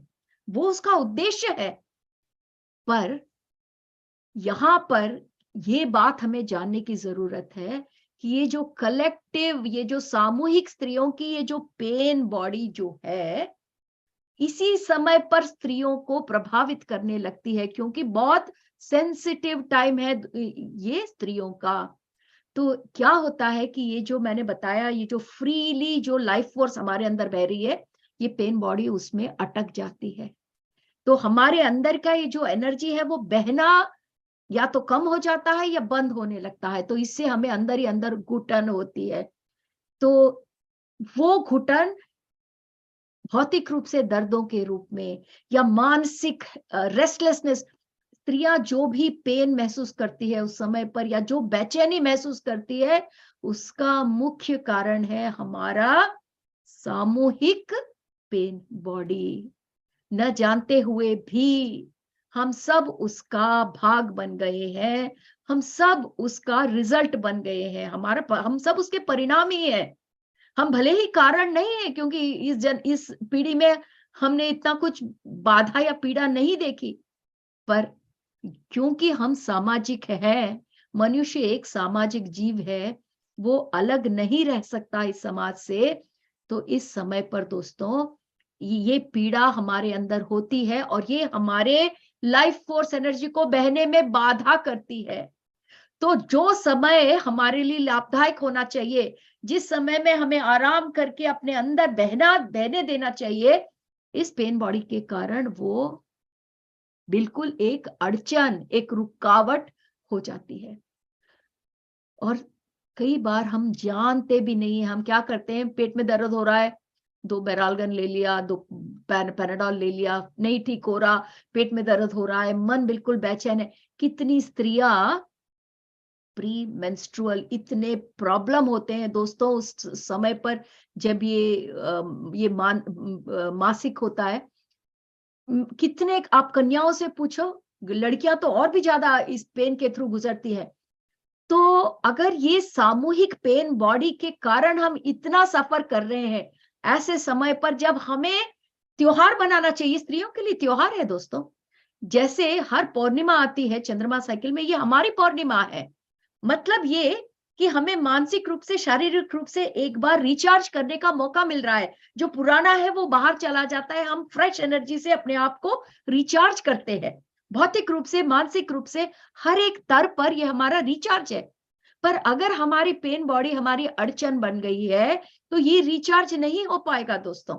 Speaker 2: वो उसका उद्देश्य है। पर यहां पर ये बात हमें जानने की जरूरत है कि ये जो कलेक्टिव, ये जो सामूहिक स्त्रियों की ये जो पेन बॉडी जो है, इसी समय पर स्त्रियों को प्रभावित करने लगती है, क्योंकि बहुत सेंसिटिव टाइम है ये स्त्रियों का। तो क्या होता है कि ये जो मैंने बताया, ये जो फ्रीली जो लाइफ फोर्स हमारे अंदर बह रही है, ये पेन बॉडी उसमें अटक जाती है। तो हमारे अंदर का ये जो एनर्जी है वो बहना या तो कम हो जाता है या बंद होने लगता है। तो इससे हमें अंदर ही अंदर घुटन होती है। तो वो घुटन भौतिक रूप से दर्दों के रूप में या मानसिक रेस्टलेसनेस, स्त्रियां जो भी पेन महसूस करती है उस समय पर या जो बेचैनी महसूस करती है, उसका मुख्य कारण है हमारा सामूहिक पेन बॉडी। न जानते हुए भी हम सब उसका भाग बन गए हैं, हम सब उसका रिजल्ट बन गए हैं, हम सब उसके परिणाम ही है। हम भले ही कारण नहीं है, क्योंकि इस पीढ़ी में हमने इतना कुछ बाधा या पीड़ा नहीं देखी, पर क्योंकि हम सामाजिक है, मनुष्य एक सामाजिक जीव है, वो अलग नहीं रह सकता इस समाज से। तो इस समय पर दोस्तों ये पीड़ा हमारे अंदर होती है और ये हमारे लाइफ फोर्स एनर्जी को बहने में बाधा करती है। तो जो समय हमारे लिए लाभदायक होना चाहिए, जिस समय में हमें आराम करके अपने अंदर बहने देना चाहिए, इस पेन बॉडी के कारण वो बिल्कुल एक अड़चन, एक रुकावट हो जाती है। और कई बार हम जानते भी नहीं है, हम क्या करते हैं, पेट में दर्द हो रहा है, 2 बेरालगन ले लिया, 2 पैराडॉल ले लिया, नहीं ठीक हो रहा, पेट में दर्द हो रहा है, मन बिल्कुल बेचैन है। कितनी स्त्रियां प्री मेंस्ट्रुअल इतने प्रॉब्लम होते हैं दोस्तों उस समय पर जब ये मासिक होता है। कितने आप कन्याओं से पूछो, लड़कियां तो और भी ज्यादा इस पेन के थ्रू गुजरती है। तो अगर ये सामूहिक पेन बॉडी के कारण हम इतना सफर कर रहे हैं, ऐसे समय पर जब हमें त्योहार बनाना चाहिए, स्त्रियों के लिए त्योहार है दोस्तों। जैसे हर पौर्णिमा आती है चंद्रमा साइकिल में, ये हमारी पौर्णिमा है। मतलब ये कि हमें मानसिक रूप से, शारीरिक रूप से एक बार रिचार्ज करने का मौका मिल रहा है। जो पुराना है वो बाहर चला जाता है, हम फ्रेश एनर्जी से अपने आप को रिचार्ज करते हैं। भौतिक रूप से, मानसिक रूप से, हर एक स्तर पर ये हमारा रिचार्ज है। पर अगर हमारी पेन बॉडी हमारी अड़चन बन गई है तो ये रिचार्ज नहीं हो पाएगा दोस्तों।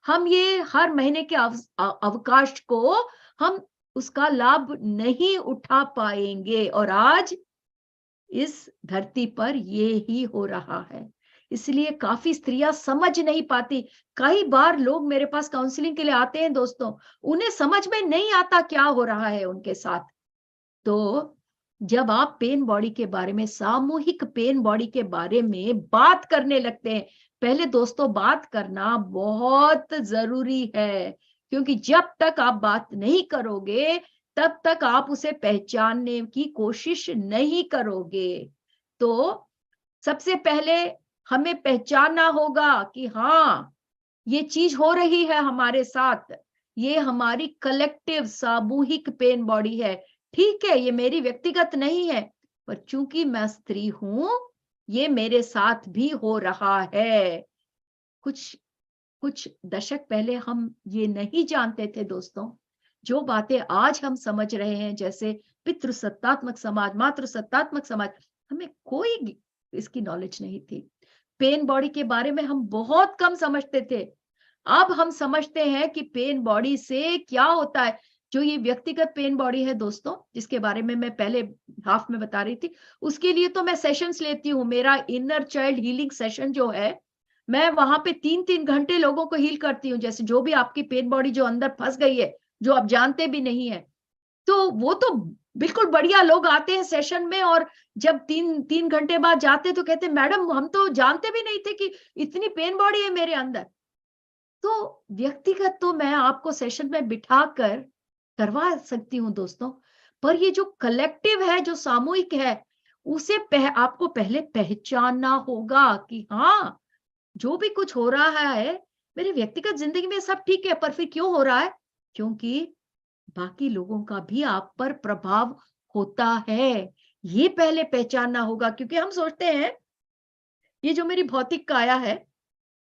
Speaker 2: हम ये हर महीने के अवकाश को हम उसका लाभ नहीं उठा पाएंगे, और आज इस धरती पर ये ही हो रहा है। इसलिए काफी स्त्रियां समझ नहीं पाती। कई बार लोग मेरे पास काउंसलिंग के लिए आते हैं दोस्तों, उन्हें समझ में नहीं आता क्या हो रहा है उनके साथ। तो जब आप पेन बॉडी के बारे में, सामूहिक पेन बॉडी के बारे में बात करने लगते हैं, पहले दोस्तों बात करना बहुत जरूरी है, क्योंकि जब तक आप बात नहीं करोगे तब तक आप उसे पहचानने की कोशिश नहीं करोगे। तो सबसे पहले हमें पहचानना होगा कि हाँ, ये चीज हो रही है हमारे साथ, ये हमारी कलेक्टिव सामूहिक पेन बॉडी है। ठीक है, ये मेरी व्यक्तिगत नहीं है, पर चूंकि मैं स्त्री हूं, ये मेरे साथ भी हो रहा है। कुछ दशक पहले हम ये नहीं जानते थे दोस्तों। जो बातें आज हम समझ रहे हैं, जैसे पितृसत्तात्मक समाज, मातृसत्तात्मक समाज, हमें कोई इसकी नॉलेज नहीं थी। पेन बॉडी के बारे में हम बहुत कम समझते थे। अब हम समझते हैं कि पेन बॉडी से क्या होता है। जो ये व्यक्तिगत पेन बॉडी है दोस्तों, जिसके बारे में मैं पहले हाफ में बता रही थी, उसके लिए तो मैं सेशंस लेती हूँ। मेरा इनर चाइल्ड हीलिंग सेशन जो है, मैं वहां पे 3-3 घंटे लोगों को हील करती हूँ। जैसे जो भी आपकी पेन बॉडी जो अंदर फंस गई है, जो आप जानते भी नहीं है, तो वो तो बिल्कुल बढ़िया लोग आते हैं सेशन में, और जब 3 घंटे बाद जाते तो कहते मैडम हम तो जानते भी नहीं थे कि इतनी पेन बॉडी है मेरे अंदर। तो व्यक्तिगत तो मैं आपको सेशन में बिठा कर करवा सकती हूँ दोस्तों, पर ये जो कलेक्टिव है, जो सामूहिक है, उसे आपको पहले पहचानना होगा कि हाँ, जो भी कुछ हो रहा है मेरी व्यक्तिगत जिंदगी में सब ठीक है, पर फिर क्यों हो रहा है? क्योंकि बाकी लोगों का भी आप पर प्रभाव होता है। ये पहले पहचानना होगा, क्योंकि हम सोचते हैं ये जो मेरी भौतिक काया है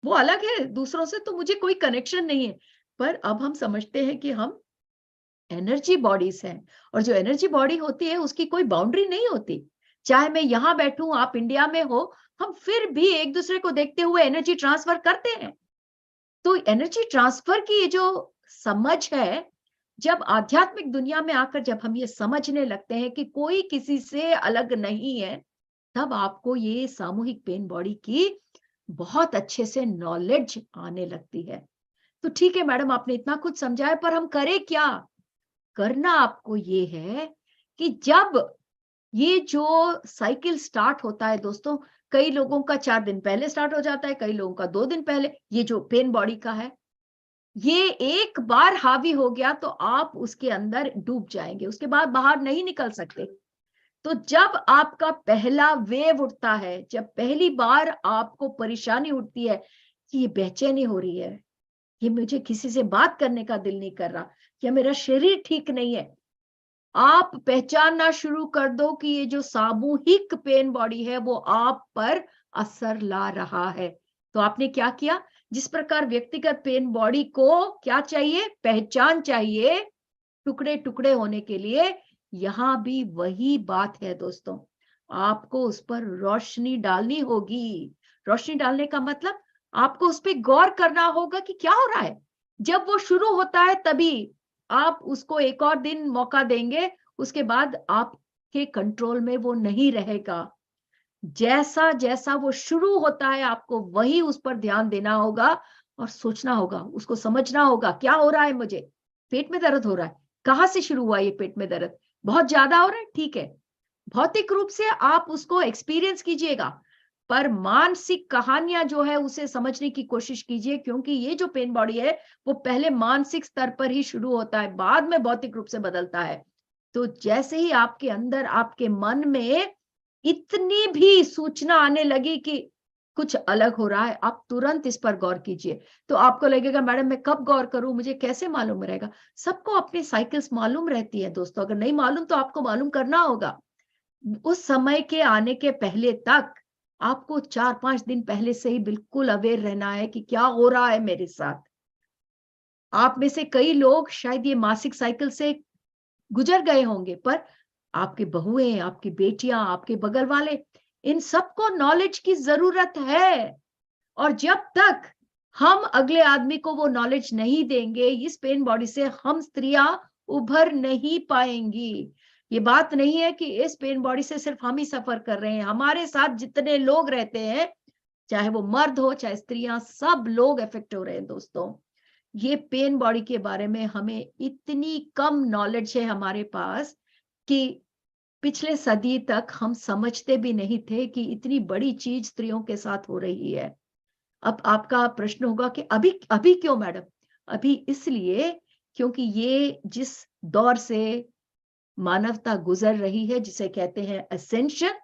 Speaker 2: वो अलग है दूसरों से, तो मुझे कोई कनेक्शन नहीं है। पर अब हम समझते हैं कि हम एनर्जी बॉडीज हैं, और जो एनर्जी बॉडी होती है उसकी कोई बाउंड्री नहीं होती। चाहे मैं यहां बैठूं, आप इंडिया में हो, हम फिर भी एक दूसरे को देखते हुए एनर्जी ट्रांसफर करते हैं। तो एनर्जी ट्रांसफर की ये जो समझ है, जब आध्यात्मिक दुनिया में आकर जब हम ये समझने लगते हैं कि कोई किसी से अलग नहीं है, तब आपको ये सामूहिक पेन बॉडी की बहुत अच्छे से नॉलेज आने लगती है। तो ठीक है मैडम, आपने इतना कुछ समझाया, पर हम करें क्या? करना आपको ये है कि जब ये जो साइकिल स्टार्ट होता है दोस्तों, कई लोगों का 4 दिन पहले स्टार्ट हो जाता है, कई लोगों का 2 दिन पहले। ये जो पेन बॉडी का है, ये एक बार हावी हो गया तो आप उसके अंदर डूब जाएंगे, उसके बाद बाहर नहीं निकल सकते। तो जब आपका पहला वेव उठता है, जब पहली बार आपको परेशानी उठती है कि ये बेचैनी हो रही है, ये मुझे किसी से बात करने का दिल नहीं कर रहा, या मेरा शरीर ठीक नहीं है, आप पहचानना शुरू कर दो कि ये जो सामूहिक पेन बॉडी है वो आप पर असर ला रहा है। तो आपने क्या किया? जिस प्रकार व्यक्तिगत पेन बॉडी को क्या चाहिए? पहचान चाहिए टुकड़े टुकड़े होने के लिए, यहां भी वही बात है दोस्तों। आपको उस पर रोशनी डालनी होगी। रोशनी डालने का मतलब आपको उस पर गौर करना होगा कि क्या हो रहा है। जब वो शुरू होता है तभी आप उसको एक और दिन मौका देंगे, उसके बाद आपके कंट्रोल में वो नहीं रहेगा। जैसा जैसा वो शुरू होता है आपको वही उस पर ध्यान देना होगा। और सोचना होगा, उसको समझना होगा क्या हो रहा है मुझे, पेट में दर्द हो रहा है, कहाँ से शुरू हुआ ये पेट में दर्द, बहुत ज्यादा हो रहा है, ठीक है, भौतिक रूप से आप उसको एक्सपीरियंस कीजिएगा, पर मानसिक कहानियां जो है उसे समझने की कोशिश कीजिए, क्योंकि ये जो पेन बॉडी है वो पहले मानसिक स्तर पर ही शुरू होता है, बाद में भौतिक रूप से बदलता है। तो जैसे ही आपके अंदर, आपके मन में इतनी भी सूचना आने लगी कि कुछ अलग हो रहा है, आप तुरंत इस पर गौर कीजिए। तो आपको लगेगा मैडम मैं कब गौर करूं, मुझे कैसे मालूम रहेगा? सबको अपनी साइकिल्स मालूम रहती है दोस्तों, अगर नहीं मालूम तो आपको मालूम करना होगा। उस समय के आने के पहले तक आपको 4-5 दिन पहले से ही बिल्कुल अवेयर रहना है कि क्या हो रहा है मेरे साथ। आप में से कई लोग शायद ये मासिक साइकिल से गुजर गए होंगे, पर आपकी बहुएं, आपकी बेटियां, आपके बगल वाले, इन सबको नॉलेज की जरूरत है। और जब तक हम अगले आदमी को वो नॉलेज नहीं देंगे, इस पेन बॉडी से हम स्त्रियां उभर नहीं पाएंगी। ये बात नहीं है कि इस पेन बॉडी से सिर्फ हम ही सफर कर रहे हैं, हमारे साथ जितने लोग रहते हैं, चाहे वो मर्द हो चाहे स्त्रियां, सब लोग इफेक्ट हो रहे हैं दोस्तों। ये पेन बॉडी के बारे में हमें इतनी कम नॉलेज है हमारे पास कि पिछले सदी तक हम समझते भी नहीं थे कि इतनी बड़ी चीज स्त्रियों के साथ हो रही है। अब आपका प्रश्न होगा कि अभी अभी क्यों मैडम? अभी इसलिए क्योंकि ये जिस दौर से मानवता गुजर रही है, जिसे कहते हैं असेंशन,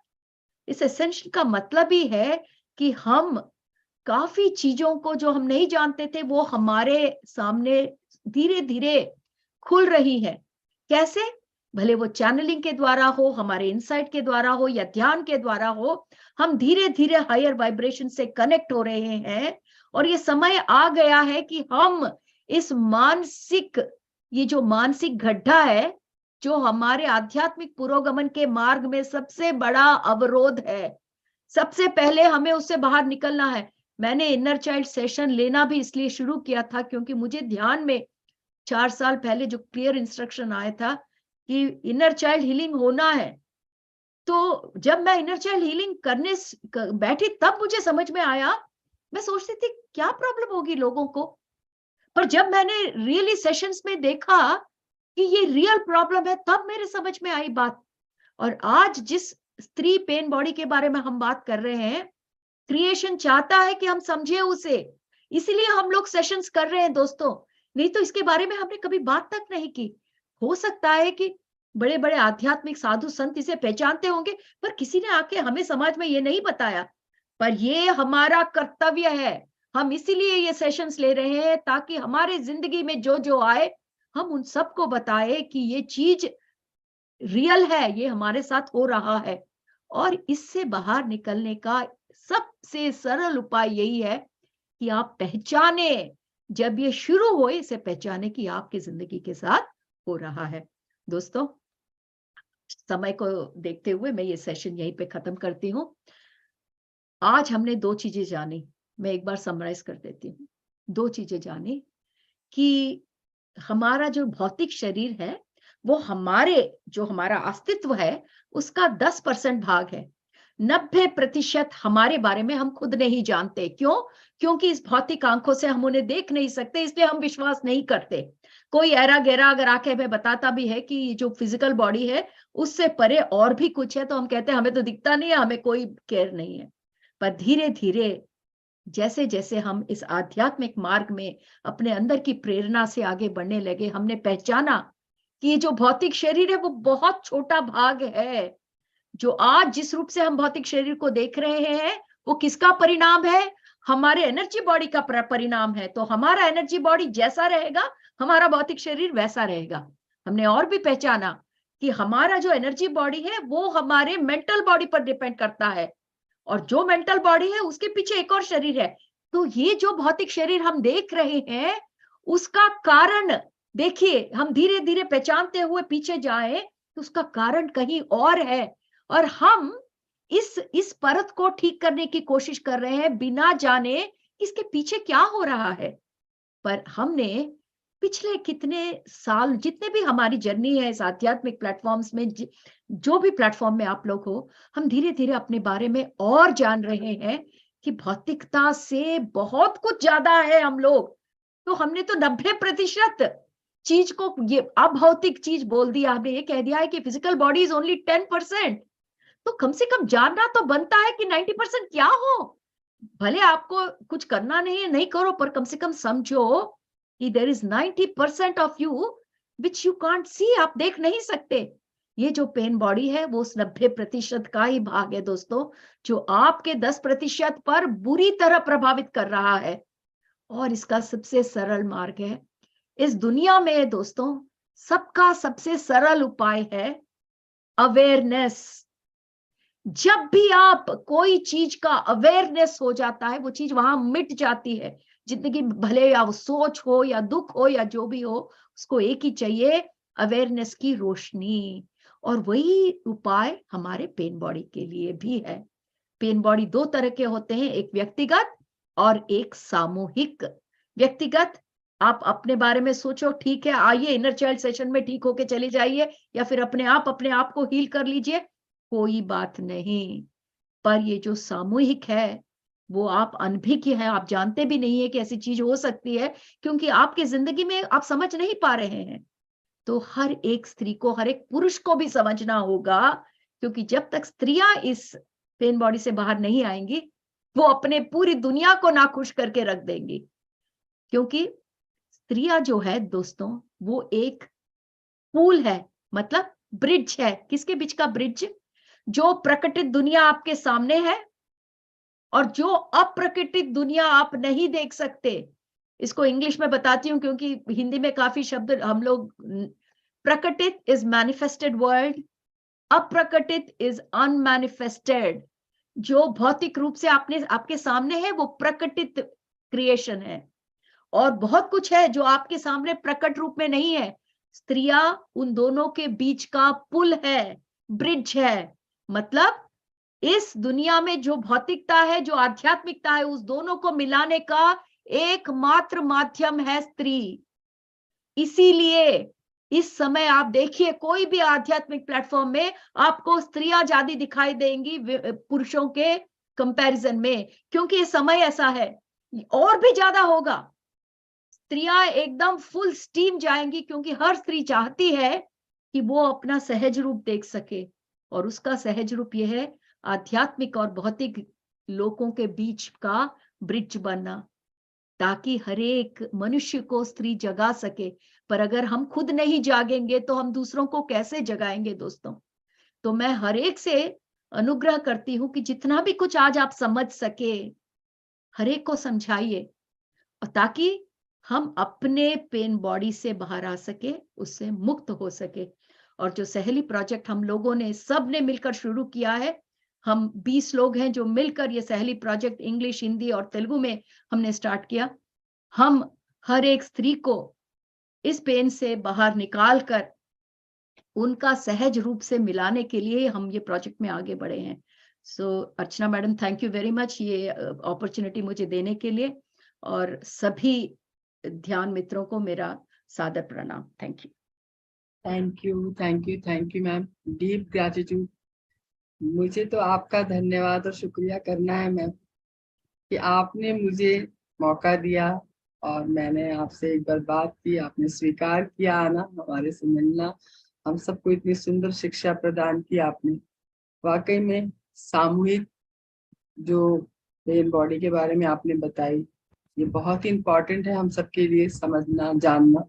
Speaker 2: इस असेंशन का मतलब ही है कि हम काफी चीजों को जो हम नहीं जानते थे वो हमारे सामने धीरे धीरे खुल रही है। कैसे? भले वो चैनलिंग के द्वारा हो, हमारे इनसाइट के द्वारा हो या ध्यान के द्वारा हो, हम धीरे धीरे हायर वाइब्रेशन से कनेक्ट हो रहे हैं। और ये समय आ गया है कि हम इस मानसिक, ये जो मानसिक गड्ढा है, जो हमारे आध्यात्मिक पुरोगमन के मार्ग में सबसे बड़ा अवरोध है, सबसे पहले हमें उससे बाहर निकलना है। मैंने इनर चाइल्ड सेशन लेना भी इसलिए शुरू किया था क्योंकि मुझे ध्यान में 4 साल पहले जो क्लियर इंस्ट्रक्शन आया था कि इनर चाइल्ड हीलिंग होना है, तो जब मैं इनर चाइल्ड हीलिंग करने बैठी तब मुझे समझ में आया, मैं सोचती थी क्या प्रॉब्लम होगी लोगों को, पर जब मैंने रियली सेशंस में देखा कि ये रियल प्रॉब्लम है, तब मेरे समझ में आई बात। और आज जिस स्त्री पेन बॉडी के बारे में हम बात कर रहे हैं, क्रिएशन चाहता है कि हम समझे उसे, इसीलिए हम लोग सेशंस कर रहे हैं दोस्तों, नहीं तो इसके बारे में हमने कभी बात तक नहीं की। हो सकता है कि बड़े बड़े आध्यात्मिक साधु संत इसे पहचानते होंगे, पर किसी ने आके हमें समाज में ये नहीं बताया। पर ये हमारा कर्तव्य है, हम इसीलिए ये सेशंस ले रहे हैं ताकि हमारे जिंदगी में जो जो आए हम उन सबको बताए कि ये चीज रियल है, ये हमारे साथ हो रहा है। और इससे बाहर निकलने का सबसे सरल उपाय यही है कि आप पहचाने, जब ये शुरू हो इसे पहचाने कि आपकी जिंदगी के साथ हो रहा है। दोस्तों, समय को देखते हुए मैं ये सेशन यहीं पे खत्म करती हूँ। आज हमने 2 चीजें जानी, मैं एक बार समराइज कर देती हूँ। 2 चीजें जानी कि हमारा जो भौतिक शरीर है वो हमारे, जो हमारा अस्तित्व है उसका 10% भाग है। 90% हमारे बारे में हम खुद नहीं जानते। क्यों? क्योंकि इस भौतिक आंखों से हम उन्हें देख नहीं सकते, इसलिए हम विश्वास नहीं करते। कोई ऐरा गहरा अगर आके हमें बताता भी है कि जो फिजिकल बॉडी है उससे परे और भी कुछ है, तो हम कहते हैं हमें तो दिखता नहीं है, हमें कोई केयर नहीं है। पर धीरे धीरे जैसे जैसे हम इस आध्यात्मिक मार्ग में अपने अंदर की प्रेरणा से आगे बढ़ने लगे, हमने पहचाना कि ये जो भौतिक शरीर है वो बहुत छोटा भाग है। जो आज जिस रूप से हम भौतिक शरीर को देख रहे हैं वो किसका परिणाम है? हमारे एनर्जी बॉडी का परिणाम है। तो हमारा एनर्जी बॉडी जैसा रहेगा हमारा भौतिक शरीर वैसा रहेगा। हमने और भी पहचाना कि हमारा जो एनर्जी बॉडी है वो हमारे मेंटल बॉडी पर डिपेंड करता है, और जो मेंटल बॉडी है उसके पीछे एक और शरीर है। तो ये जो भौतिक शरीर हम देख रहे हैं उसका कारण देखिए, हम धीरे धीरे पहचानते हुए पीछे जाए तो उसका कारण कहीं और है, और हम इस परत को ठीक करने की कोशिश कर रहे हैं बिना जाने इसके पीछे क्या हो रहा है। पर हमने पिछले कितने साल, जितने भी हमारी जर्नी है इस आध्यात्मिक प्लेटफॉर्म्स में, जो भी प्लेटफॉर्म में आप लोग हो, हम धीरे धीरे अपने बारे में और जान रहे हैं कि भौतिकता से बहुत कुछ ज्यादा है हम लोग। तो हमने तो 90% चीज को ये अभौतिक चीज बोल दिया, हमने ये कह दिया है कि फिजिकल बॉडी इज ओनली 10%। तो कम से कम जानना तो बनता है कि 90% क्या हो। भले आपको कुछ करना नहीं है, नहीं करो, पर कम से कम समझो कि there is 90% of you which you can't see, आप देख नहीं सकते। ये जो पेन बॉडी है वो उस 90% का ही भाग है दोस्तों, जो आपके 10% पर बुरी तरह प्रभावित कर रहा है। और इसका सबसे सरल मार्ग है इस दुनिया में दोस्तों, सबका सबसे सरल उपाय है अवेयरनेस। जब भी आप कोई चीज का अवेयरनेस हो जाता है, वो चीज वहां मिट जाती है। जिंदगी में भले या वो सोच हो या दुख हो या जो भी हो, उसको एक ही चाहिए, अवेयरनेस की रोशनी। और वही उपाय हमारे पेन बॉडी के लिए भी है। पेन बॉडी दो तरह के होते हैं, एक व्यक्तिगत और एक सामूहिक। व्यक्तिगत, आप अपने बारे में सोचो, ठीक है, आइए इनर चाइल्ड सेशन में ठीक होके चले जाइए, या फिर अपने आप को हील कर लीजिए, कोई बात नहीं। पर ये जो सामूहिक है वो आप अनभिज्ञ है, आप जानते भी नहीं है कि ऐसी चीज हो सकती है, क्योंकि आपकी जिंदगी में आप समझ नहीं पा रहे हैं। तो हर एक स्त्री को, हर एक पुरुष को भी समझना होगा, क्योंकि जब तक स्त्रियां इस पेन बॉडी से बाहर नहीं आएंगी, वो अपने पूरी दुनिया को नाखुश करके रख देंगी। क्योंकि स्त्रियां जो है दोस्तों, वो एक पुल है, मतलब ब्रिज है। किसके बीच का ब्रिज? जो प्रकटित दुनिया आपके सामने है और जो अप्रकटित दुनिया आप नहीं देख सकते। इसको इंग्लिश में बताती हूँ क्योंकि हिंदी में काफी शब्द हम लोग, प्रकटित इज मैनिफेस्टेड वर्ल्ड, अप्रकटित इज अनमैनिफेस्टेड। जो भौतिक रूप से आपके सामने है वो प्रकटित क्रिएशन है, और बहुत कुछ है जो आपके सामने प्रकट रूप में नहीं है। स्त्रियां उन दोनों के बीच का पुल है, ब्रिज है। मतलब इस दुनिया में जो भौतिकता है, जो आध्यात्मिकता है, उस दोनों को मिलाने का एकमात्र माध्यम है स्त्री। इसीलिए इस समय आप देखिए कोई भी आध्यात्मिक प्लेटफॉर्म में आपको स्त्रियां ज्यादा दिखाई देंगी पुरुषों के कंपैरिजन में, क्योंकि ये समय ऐसा है। और भी ज्यादा होगा, स्त्रियां एकदम फुल स्टीम जाएंगी, क्योंकि हर स्त्री चाहती है कि वो अपना सहज रूप देख सके, और उसका सहज रूप यह है आध्यात्मिक और भौतिक लोगों के बीच का ब्रिज बनना, ताकि हर एक मनुष्य को स्त्री जगा सके। पर अगर हम खुद नहीं जागेंगे तो हम दूसरों को कैसे जगाएंगे दोस्तों? तो मैं हर एक से अनुग्रह करती हूं कि जितना भी कुछ आज आप समझ सके, हर एक को समझाइए, और ताकि हम अपने पेन बॉडी से बाहर आ सके, उससे मुक्त हो सके। और जो सहेली प्रोजेक्ट हम लोगों ने सब ने मिलकर शुरू किया है, हम 20 लोग हैं जो मिलकर ये सहेली प्रोजेक्ट इंग्लिश, हिंदी और तेलुगु में हमने स्टार्ट किया। हम हर एक स्त्री को इस पेन से बाहर निकाल कर उनका सहज रूप से मिलाने के लिए हम ये प्रोजेक्ट में आगे बढ़े हैं। So Archana madam, thank you very much ये अपॉर्चुनिटी मुझे देने के लिए, और सभी ध्यान मित्रों को मेरा सादर प्रणाम। Thank you.
Speaker 1: Thank you ma'am, deep gratitude. मुझे तो आपका धन्यवाद और शुक्रिया करना है मैम, कि आपने मुझे मौका दिया और मैंने आपसे एक बार बात की, आपने स्वीकार किया आना, हमारे से मिलना, हम सबको इतनी सुंदर शिक्षा प्रदान की आपने। वाकई में सामूहिक जो पेन बॉडी के बारे में आपने बताई, ये बहुत ही इम्पोर्टेंट है हम सबके लिए समझना, जानना,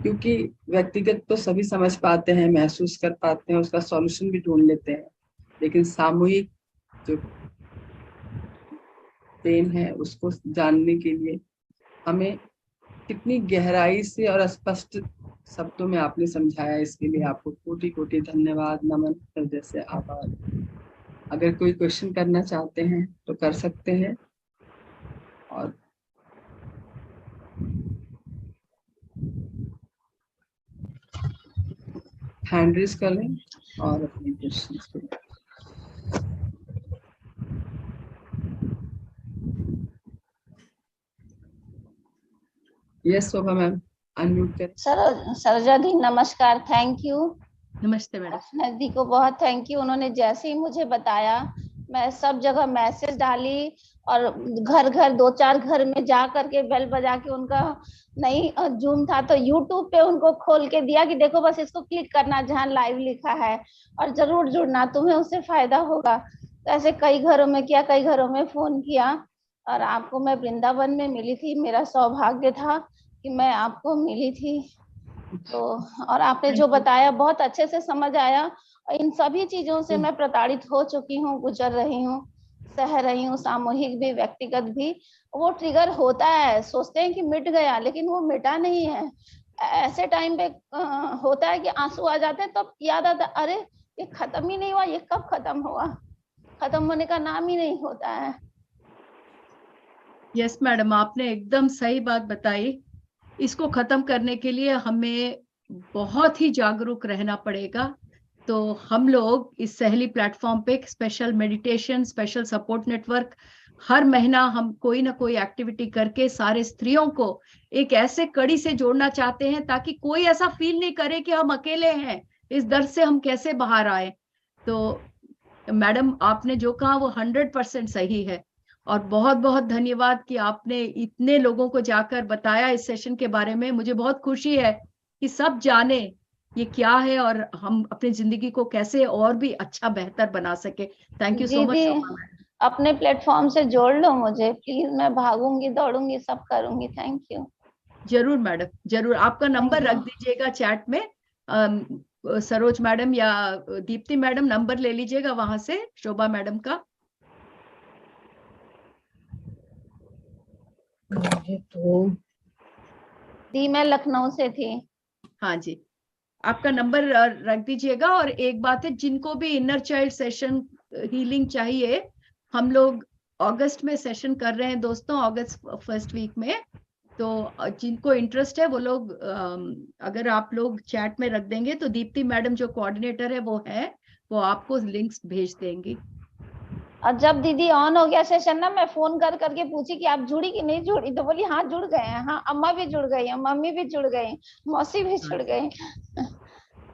Speaker 1: क्योंकि व्यक्तिगत तो सभी समझ पाते हैं, महसूस कर पाते हैं, उसका सॉल्यूशन भी ढूंढ लेते हैं, लेकिन सामूहिक जो पेन है उसको जानने के लिए हमें कितनी गहराई से और स्पष्ट शब्दों में आपने समझाया, इसके लिए आपको कोटि कोटि धन्यवाद, नमन, हृदय से आभार। अगर कोई क्वेश्चन करना चाहते हैं तो कर सकते हैं, और हैंड रेज कर लें और अपने क्वेश्चन को। यस शोभा मैम, अनम्यूट करें।
Speaker 3: सरोजा दी नमस्कार, थैंक यू।
Speaker 2: नमस्ते मैडम।
Speaker 3: अर्चना दी को बहुत थैंक यू, उन्होंने जैसे ही मुझे बताया मैं सब जगह मैसेज डाली और घर घर 2-4 घर में जा करके बेल बजा के उनका नहीं जूम था तो यूट्यूब पे उनको खोल के दिया कि देखो बस इसको क्लिक करना जहाँ लाइव लिखा है और जरूर जुड़ना, तुम्हें उससे फायदा होगा। तो ऐसे कई घरों में किया, कई घरों में फोन किया और आपको मैं वृंदावन में मिली थी। मेरा सौभाग्य था कि मैं आपको मिली थी। तो और आपने जो बताया बहुत अच्छे से समझ आया। और इन सभी चीजों से मैं प्रताड़ित हो चुकी हूँ, गुजर रही हूँ, सह रही हूँ, सामूहिक भी व्यक्तिगत भी। वो ट्रिगर होता है, सोचते हैं कि मिट गया, लेकिन वो मिटा नहीं है। ऐसे टाइम पे होता है कि आंसू आ जाते हैं, तब याद आता है अरे ये खत्म ही नहीं हुआ, ये कब खत्म हुआ, खत्म होने का नाम ही नहीं होता है।
Speaker 2: यस मैडम, आपने एकदम सही बात बताई। इसको खत्म करने के लिए हमें बहुत ही जागरूक रहना पड़ेगा। तो हम लोग इस सहेली प्लेटफॉर्म पे special meditation, special support network, हर महीना हम कोई ना कोई एक्टिविटी करके सारे स्त्रियों को एक ऐसे कड़ी से जोड़ना चाहते हैं ताकि कोई ऐसा फील नहीं करे कि हम अकेले हैं। इस दर्द से हम कैसे बाहर आए। तो मैडम आपने जो कहा वो 100% सही है। और बहुत बहुत धन्यवाद कि आपने इतने लोगों को जाकर बताया इस सेशन के बारे में। मुझे बहुत खुशी है कि सब जाने ये क्या है और हम अपनी जिंदगी को कैसे और भी अच्छा बेहतर बना सके। Thank you so much.
Speaker 3: दीदी अपने प्लेटफॉर्म से जोड़ लो मुझे प्लीज, मैं भागूंगी दौड़ूंगी सब करूंगी। Thank you.
Speaker 2: जरूर मैडम, जरूर। आपका नंबर रख दीजिएगा चैट में। सरोज मैडम या दीप्ति मैडम नंबर ले लीजिएगा वहां से, शोभा मैडम का।
Speaker 3: तो दी मैं लखनऊ से थी।
Speaker 2: हाँ जी, आपका नंबर रख दीजिएगा। और एक बात है, जिनको भी इनर चाइल्ड सेशन हीलिंग चाहिए, हम लोग अगस्त में सेशन कर रहे हैं दोस्तों, अगस्त फर्स्ट वीक में। तो जिनको इंटरेस्ट है वो लोग अगर आप लोग चैट में रख देंगे तो दीप्ति मैडम जो कोऑर्डिनेटर है वो आपको लिंक्स भेज देंगी।
Speaker 3: और जब दीदी ऑन हो गया सेशन ना, मैं फोन कर करके पूछी कि आप जुड़ी कि नहीं जुड़ी, तो बोली हाँ जुड़ गए हैं, हाँ अम्मा भी जुड़ गई है, मम्मी भी जुड़ गई, मौसी भी जुड़ गई।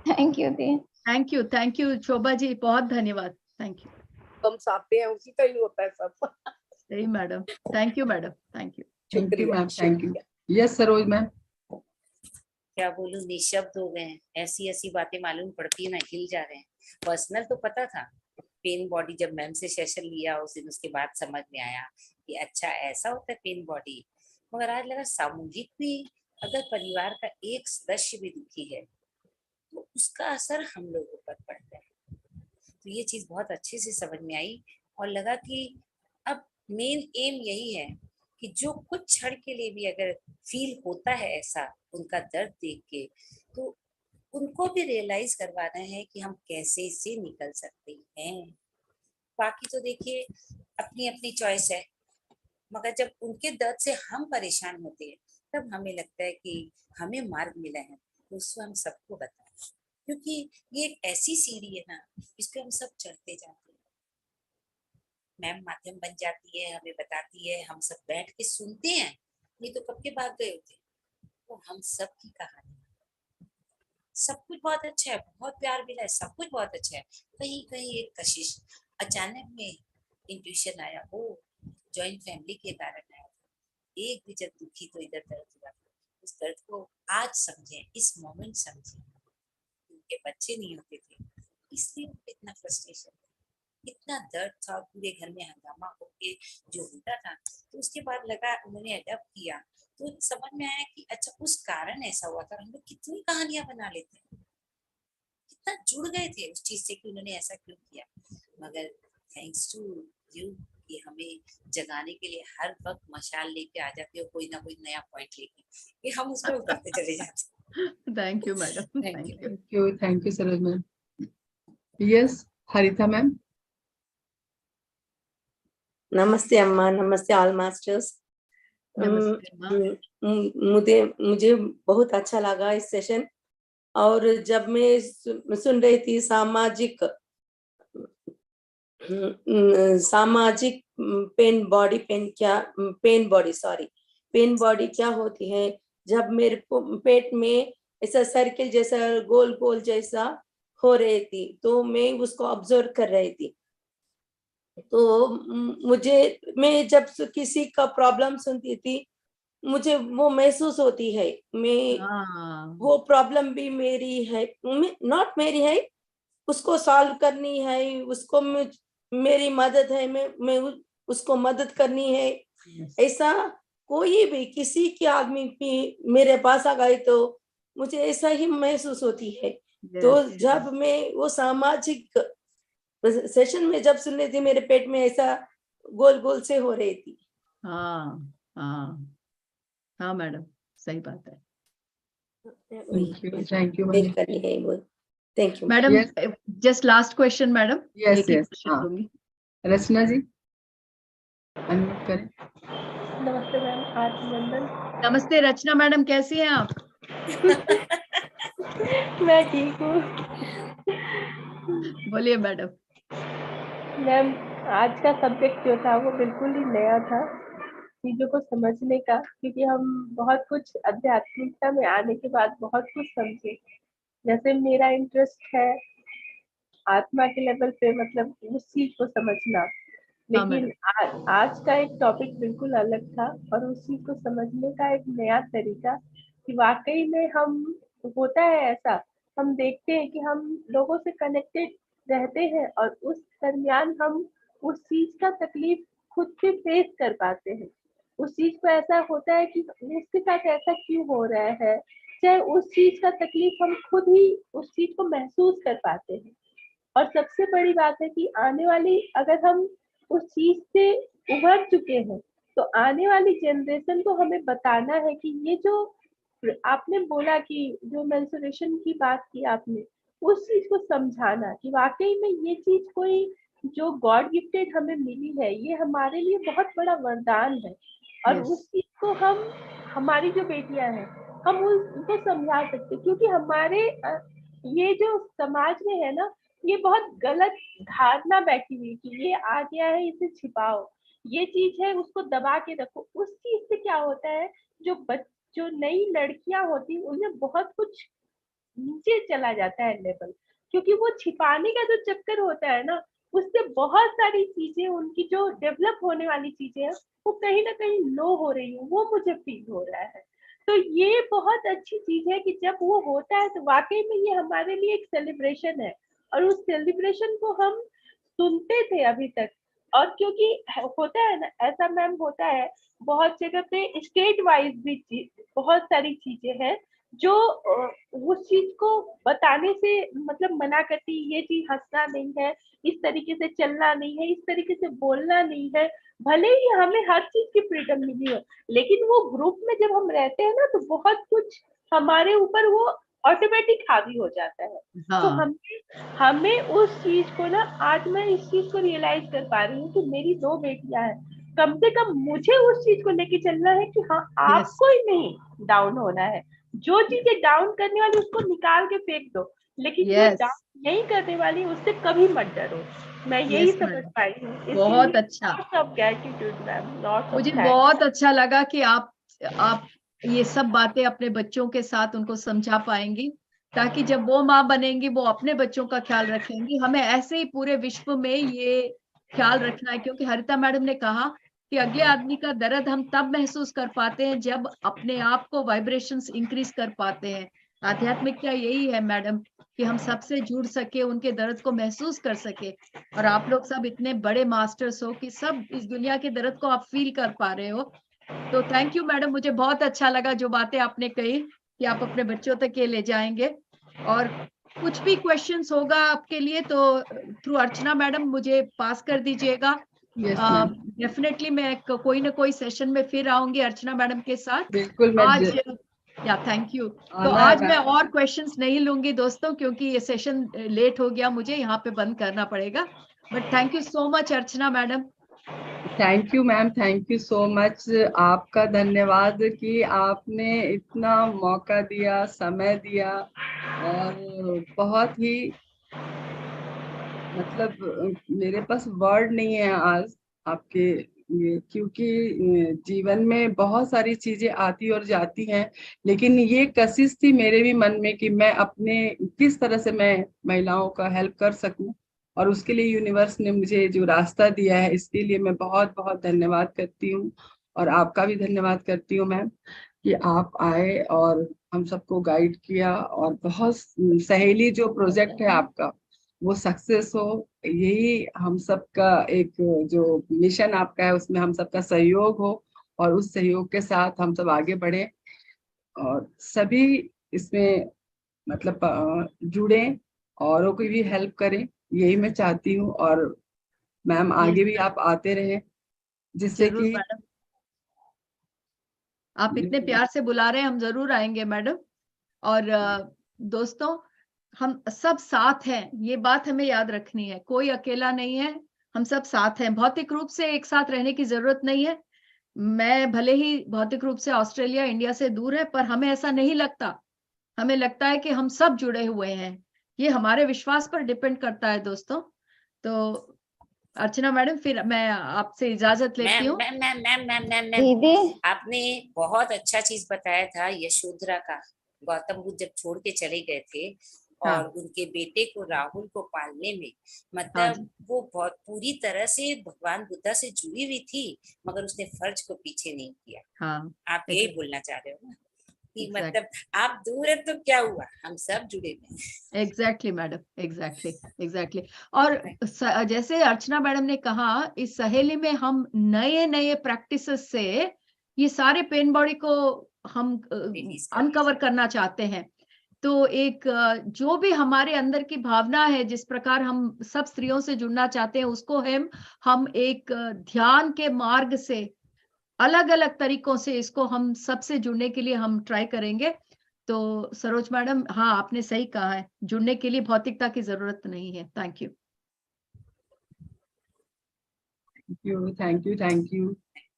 Speaker 3: थैंक यू दी।
Speaker 2: थैंक यू शोभा जी, बहुत धन्यवाद। Thank you.
Speaker 5: हम साथते हैं, उसी का ही होता है सब।
Speaker 2: सही madam, thank you madam, thank you.
Speaker 1: Thank you ma'am, thank you. Yes Saroj ma'am.
Speaker 6: क्या बोलूं, निशब्द हो गए हैं। ऐसी ऐसी बातें मालूम पड़ती है ना, हिल जा रहे हैं। पर्सनल तो पता था, पेन बॉडी जब मैम से सेशन लिया उस दिन, उसके बाद समझ में आया कि अच्छा ऐसा होता है पेन बॉडी। मगर आज लगा सामूहिक भी, अगर परिवार का एक सदस्य भी दुखी है तो उसका असर हम लोगों पर पड़ता है। तो ये चीज बहुत अच्छे से समझ में आई और लगा कि अब मेन एम यही है कि जो कुछ क्षण के लिए भी अगर फील होता है ऐसा उनका दर्द देख के, तो उनको भी रियलाइज करवाना है कि हम कैसे इससे निकल सकते हैं। बाकी तो देखिए अपनी अपनी चॉइस है, मगर जब उनके दर्द से हम परेशान होते हैं तब हमें लगता है कि हमें मार्ग मिला है, तो उसको हम सबको बताएं, क्योंकि ये एक ऐसी सीढ़ी है ना, इस पे हम सब चढ़ते जाते हैं। मैम माध्यम बन जाती है, हमें बताती है, हम सब बैठ के सुनते हैं, नहीं तो कब के भाग गए होते। तो हम सब की कहानी, सब कुछ बहुत अच्छा है, बहुत प्यार मिला है, सब कुछ बहुत अच्छा है। कहीं कहीं एक कशिश, अचानक में इंट्यूशन आया, ओ जॉइंट फैमिली के कारण आया। एक भी जब दुखी तो इधर दर्द हुआ, उस दर्द को आज समझें, इस मोमेंट समझें। उनके बच्चे नहीं होते थे इसलिए उनको इतना फ्रस्ट्रेशन, इतना दर्द था, पूरे घर में हंगामा होके जो होता था। तो उसके बाद लगा उन्होंने अडॉप्ट किया तो समझ में आया कि अच्छा उस कारण ऐसा हुआ था। हम लोग कितनी कहानियां बना लेते हैं, कितना जुड़ गए थे उस चीज से कि उन्होंने ऐसा क्यों किया। मगर थैंक्स टू यू कि हमें जगाने के लिए हर वक्त मशाल लेके आ जाते हो, कोई ना कोई नया पॉइंट लेके, कि हम उसमें उतरते चले जाते।
Speaker 2: Thank you madam,
Speaker 1: thank you Saroj ma'am. Yes Harita ma'am.
Speaker 7: नमस्ते अम्मा, नमस्ते ऑल मास्टर्स। मुझे बहुत अच्छा लगा इस सेशन। और जब मैं सुन रही थी सामाजिक पेन बॉडी, पेन बॉडी क्या होती है। जब मेरे को पेट में ऐसा सर्किल जैसा गोल गोल जैसा हो रही थी तो मैं उसको ऑब्जर्व कर रही थी। तो मैं जब किसी का प्रॉब्लम सुनती थी, मुझे वो महसूस होती है वो प्रॉब्लम भी मेरी है, नॉट मेरी है, उसको सॉल्व करनी है, उसको मेरी मदद है, मैं उसको मदद करनी है। ऐसा कोई भी किसी के आदमी भी मेरे पास आ गए तो मुझे ऐसा ही महसूस होती है। तो जब मैं वो सामाजिक सेशन में जब सुन रही थी, मेरे पेट में ऐसा गोल गोल से हो रही थी।
Speaker 2: हाँ मैडम, सही बात है।
Speaker 1: Thank you
Speaker 7: thank you
Speaker 2: madam. Just last question madam.
Speaker 1: Yes Rachna ji unmute करें।
Speaker 5: नमस्ते मैम, आत्मवंदन।
Speaker 2: नमस्ते रचना मैडम, कैसी हैं आप?
Speaker 5: मैं ठीक हूँ।
Speaker 2: बोलिए मैडम।
Speaker 5: मैम, आज का सब्जेक्ट जो था वो बिल्कुल ही नया था चीजों को समझने का, क्योंकि हम बहुत कुछ आध्यात्मिकता में आने के बाद बहुत कुछ समझे। जैसे मेरा इंटरेस्ट है आत्मा के लेवल पे, मतलब उस चीज को समझना, लेकिन आज का एक टॉपिक बिल्कुल अलग था और उस चीज को समझने का एक नया तरीका कि वाकई में हम, होता है ऐसा, हम देखते हैं कि हम लोगों से कनेक्टेड रहते हैं और उस दरमियान हम उस चीज का तकलीफ खुद से फेस कर पाते हैं। उस चीज को ऐसा होता है कि उसके साथ ऐसा क्यों हो रहा है, चाहे उस चीज का तकलीफ हम खुद ही उस चीज को महसूस कर पाते हैं। और सबसे बड़ी बात है कि आने वाली, अगर हम उस चीज से उभर चुके हैं तो आने वाली जनरेशन को हमें बताना है कि ये जो आपने बोला कि जो मेंस्ट्रुएशन की बात की आपने, उस चीज को समझाना कि वाकई में ये चीज कोई जो गॉड गिफ्टेड हमें मिली है, ये हमारे लिए बहुत बड़ा वरदान है। और उस चीज को हम, हमारी जो बेटियां हैं, हम उनको समझा सकते, क्योंकि हमारे ये जो समाज में है ना, ये बहुत गलत धारणा बैठी हुई कि ये आ गया है इसे छिपाओ, ये चीज है उसको दबा के रखो। उस चीज से क्या होता है, जो नई लड़कियां होती उनमें बहुत कुछ नीचे चला जाता है लेवल, क्योंकि वो छिपाने का जो चक्कर होता है ना, उससे बहुत सारी चीजें उनकी जो डेवलप होने वाली चीजें हैं वो कहीं ना कहीं लो हो रही है, वो मुझे फील हो रहा है। तो ये बहुत अच्छी चीज है कि जब वो होता है तो वाकई में ये हमारे लिए एक सेलिब्रेशन है और उस सेलिब्रेशन को हम सुनते थे अभी तक। और क्योंकि होता है ना ऐसा मैम, होता है बहुत जगह पे स्टेट वाइज भी बहुत सारी चीजें हैं जो उस चीज को बताने से मतलब मना करती, ये चीज हंसना नहीं है, इस तरीके से चलना नहीं है, इस तरीके से बोलना नहीं है। भले ही हमें हर चीज की फ्रीडम मिली हो, लेकिन वो ग्रुप में जब हम रहते हैं ना तो बहुत कुछ हमारे ऊपर वो ऑटोमेटिक हावी हो जाता है। तो हमें उस चीज को ना, आज मैं इस चीज को रियलाइज कर पा रही हूँ कि मेरी 2 बेटियां हैं, कम से कम मुझे उस चीज को लेके चलना है कि हाँ आपको ही नहीं डाउन होना है, जो चीजें डाउन करने वाली उसको निकाल के फेंक दो, लेकिन जो डाउन नहीं करने वाली उससे कभी मत डरो। मैं यही समझ पाई हूँ।
Speaker 2: बहुत अच्छा,
Speaker 5: ग्रेटिट्यूड मैम,
Speaker 2: मुझे बहुत अच्छा लगा कि आप ये सब बातें अपने बच्चों के साथ उनको समझा पाएंगी, ताकि जब वो माँ बनेंगी वो अपने बच्चों का ख्याल रखेंगी। हमें ऐसे ही पूरे विश्व में ये ख्याल रखना है, क्योंकि हरिता मैडम ने कहा कि अगले आदमी का दर्द हम तब महसूस कर पाते हैं जब अपने आप को वाइब्रेशंस इंक्रीज कर पाते हैं। आध्यात्मिकता यही है मैडम कि हम सबसे जुड़ सके, उनके दर्द को महसूस कर सके। और आप लोग सब इतने बड़े मास्टर्स हो कि सब इस दुनिया के दर्द को आप फील कर पा रहे हो। तो थैंक यू मैडम, मुझे बहुत अच्छा लगा जो बातें आपने कही कि आप अपने बच्चों तक ये ले जाएंगे। और कुछ भी क्वेश्चंस होगा आपके लिए तो थ्रू अर्चना मैडम मुझे पास कर दीजिएगा। डेफिनेटली मैं कोई ना कोई सेशन में फिर आऊंगी अर्चना मैडम के साथ।
Speaker 1: बिल्कुल
Speaker 2: आज थैंक यू। तो आज मैं और क्वेश्चंस नहीं लूंगी दोस्तों, क्योंकि ये सेशन लेट हो गया, मुझे यहाँ पे बंद करना पड़ेगा। But thank you so much Archana madam.
Speaker 1: Thank you ma'am, thank you so much. आपका धन्यवाद कि आपने इतना मौका दिया, समय दिया, और बहुत ही मतलब मेरे पास वर्ड नहीं है आज आपके ये, क्योंकि जीवन में बहुत सारी चीजें आती और जाती हैं, लेकिन ये कोशिश थी मेरे भी मन में कि मैं अपने किस तरह से मैं महिलाओं का हेल्प कर सकूं और उसके लिए यूनिवर्स ने मुझे जो रास्ता दिया है, इसके लिए मैं बहुत बहुत धन्यवाद करती हूँ। और आपका भी धन्यवाद करती हूँ मैम कि आप आए और हम सबको गाइड किया, और बहुत सहेली जो प्रोजेक्ट है आपका वो सक्सेस हो, यही हम सबका एक जो मिशन आपका है उसमें हम सबका सहयोग हो, और उस सहयोग के साथ हम सब आगे बढ़े और सभी इसमें मतलब जुड़े, औरों की भी हेल्प करें, यही मैं चाहती हूँ। और मैम आगे भी आप आते रहे, जिससे
Speaker 2: जरूर
Speaker 1: कि
Speaker 2: मैडम, आप इतने प्यार से बुला रहे हैं, हम जरूर आएंगे मैडम। और दोस्तों, हम सब साथ हैं, ये बात हमें याद रखनी है, कोई अकेला नहीं है, हम सब साथ हैं। भौतिक रूप से एक साथ रहने की जरूरत नहीं है। मैं भले ही भौतिक रूप से ऑस्ट्रेलिया इंडिया से दूर है, पर हमें ऐसा नहीं लगता। हमें लगता है कि हम सब जुड़े हुए हैं। ये हमारे विश्वास पर डिपेंड करता है दोस्तों। तो अर्चना मैडम, फिर मैं आपसे इजाजत लेती हूँ।
Speaker 6: मैम
Speaker 3: दीदी
Speaker 6: आपने बहुत अच्छा चीज बताया था यशोधरा का। गौतम बुद्ध जब छोड़ के चले गए थे और
Speaker 2: हाँ।
Speaker 6: उनके बेटे को राहुल को पालने में,
Speaker 2: हाँ
Speaker 6: मतलब
Speaker 2: जी।
Speaker 6: वो बहुत पूरी तरह से भगवान बुद्धा से जुड़ी हुई थी, मगर उसने फर्ज को पीछे नहीं किया।
Speaker 2: हाँ,
Speaker 6: आप यही बोलना चाह रहे हो ना कि
Speaker 2: Exactly.
Speaker 6: मतलब आप दूर है तो क्या हुआ, हम सब जुड़े हुए हैं।
Speaker 2: Exactly madam, exactly. और जैसे अर्चना मैडम ने कहा, इस सहेली में हम नए नए प्रैक्टिसेस से ये सारे पेन बॉडी को हम अनकवर करना चाहते हैं। तो एक जो भी हमारे अंदर की भावना है, जिस प्रकार हम सब स्त्रियों से जुड़ना चाहते हैं, उसको हम एक ध्यान के मार्ग से अलग अलग तरीकों से इसको हम सबसे जुड़ने के लिए हम ट्राई करेंगे। तो सरोज मैडम, हाँ आपने सही कहा है, जुड़ने के लिए भौतिकता की जरूरत नहीं है। Thank you.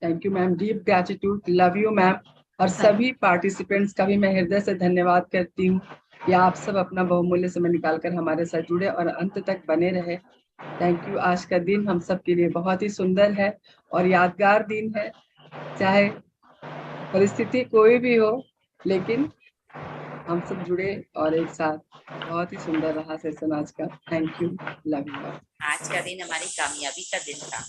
Speaker 1: Thank you ma'am, deep gratitude, love you ma'am. और सभी पार्टिसिपेंट्स का भी मैं हृदय से धन्यवाद करती हूँ कि आप सब अपना बहुमूल्य समय निकालकर हमारे साथ जुड़े और अंत तक बने रहे। Thank you. आज का दिन हम सब के लिए बहुत ही सुंदर है और यादगार दिन है, चाहे परिस्थिति कोई भी हो, लेकिन हम सब जुड़े और एक साथ। बहुत ही सुंदर रहा सेशन आज का। Thank you, love you.
Speaker 6: आज का दिन हमारी कामयाबी का दिन था,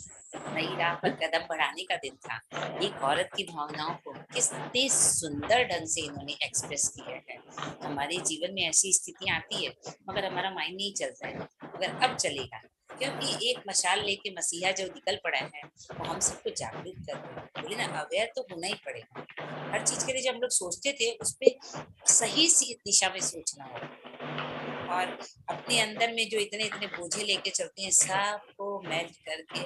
Speaker 6: नई राह पर कदम बढ़ाने का दिन था। एक औरत की भावनाओं को कितने सुंदर ढंग से इन्होंने एक्सप्रेस किया है। हमारे जीवन में ऐसी स्थितियां आती है मगर हमारा माइंड नहीं चलता है, मगर अब चलेगा, क्योंकि एक मशाल लेके मसीहा जो निकल पड़ा है वो हम सबको जागरूक कर रहे हैं। बोले ना, अवेयर तो होना ही पड़ेगा। हर चीज के लिए जब हम लोग सोचते थे उस पर सही सी दिशा में सोचना होगा, और अपने अंदर में जो इतने इतने बोझे लेके चलते हैं सबको मेल्ट करके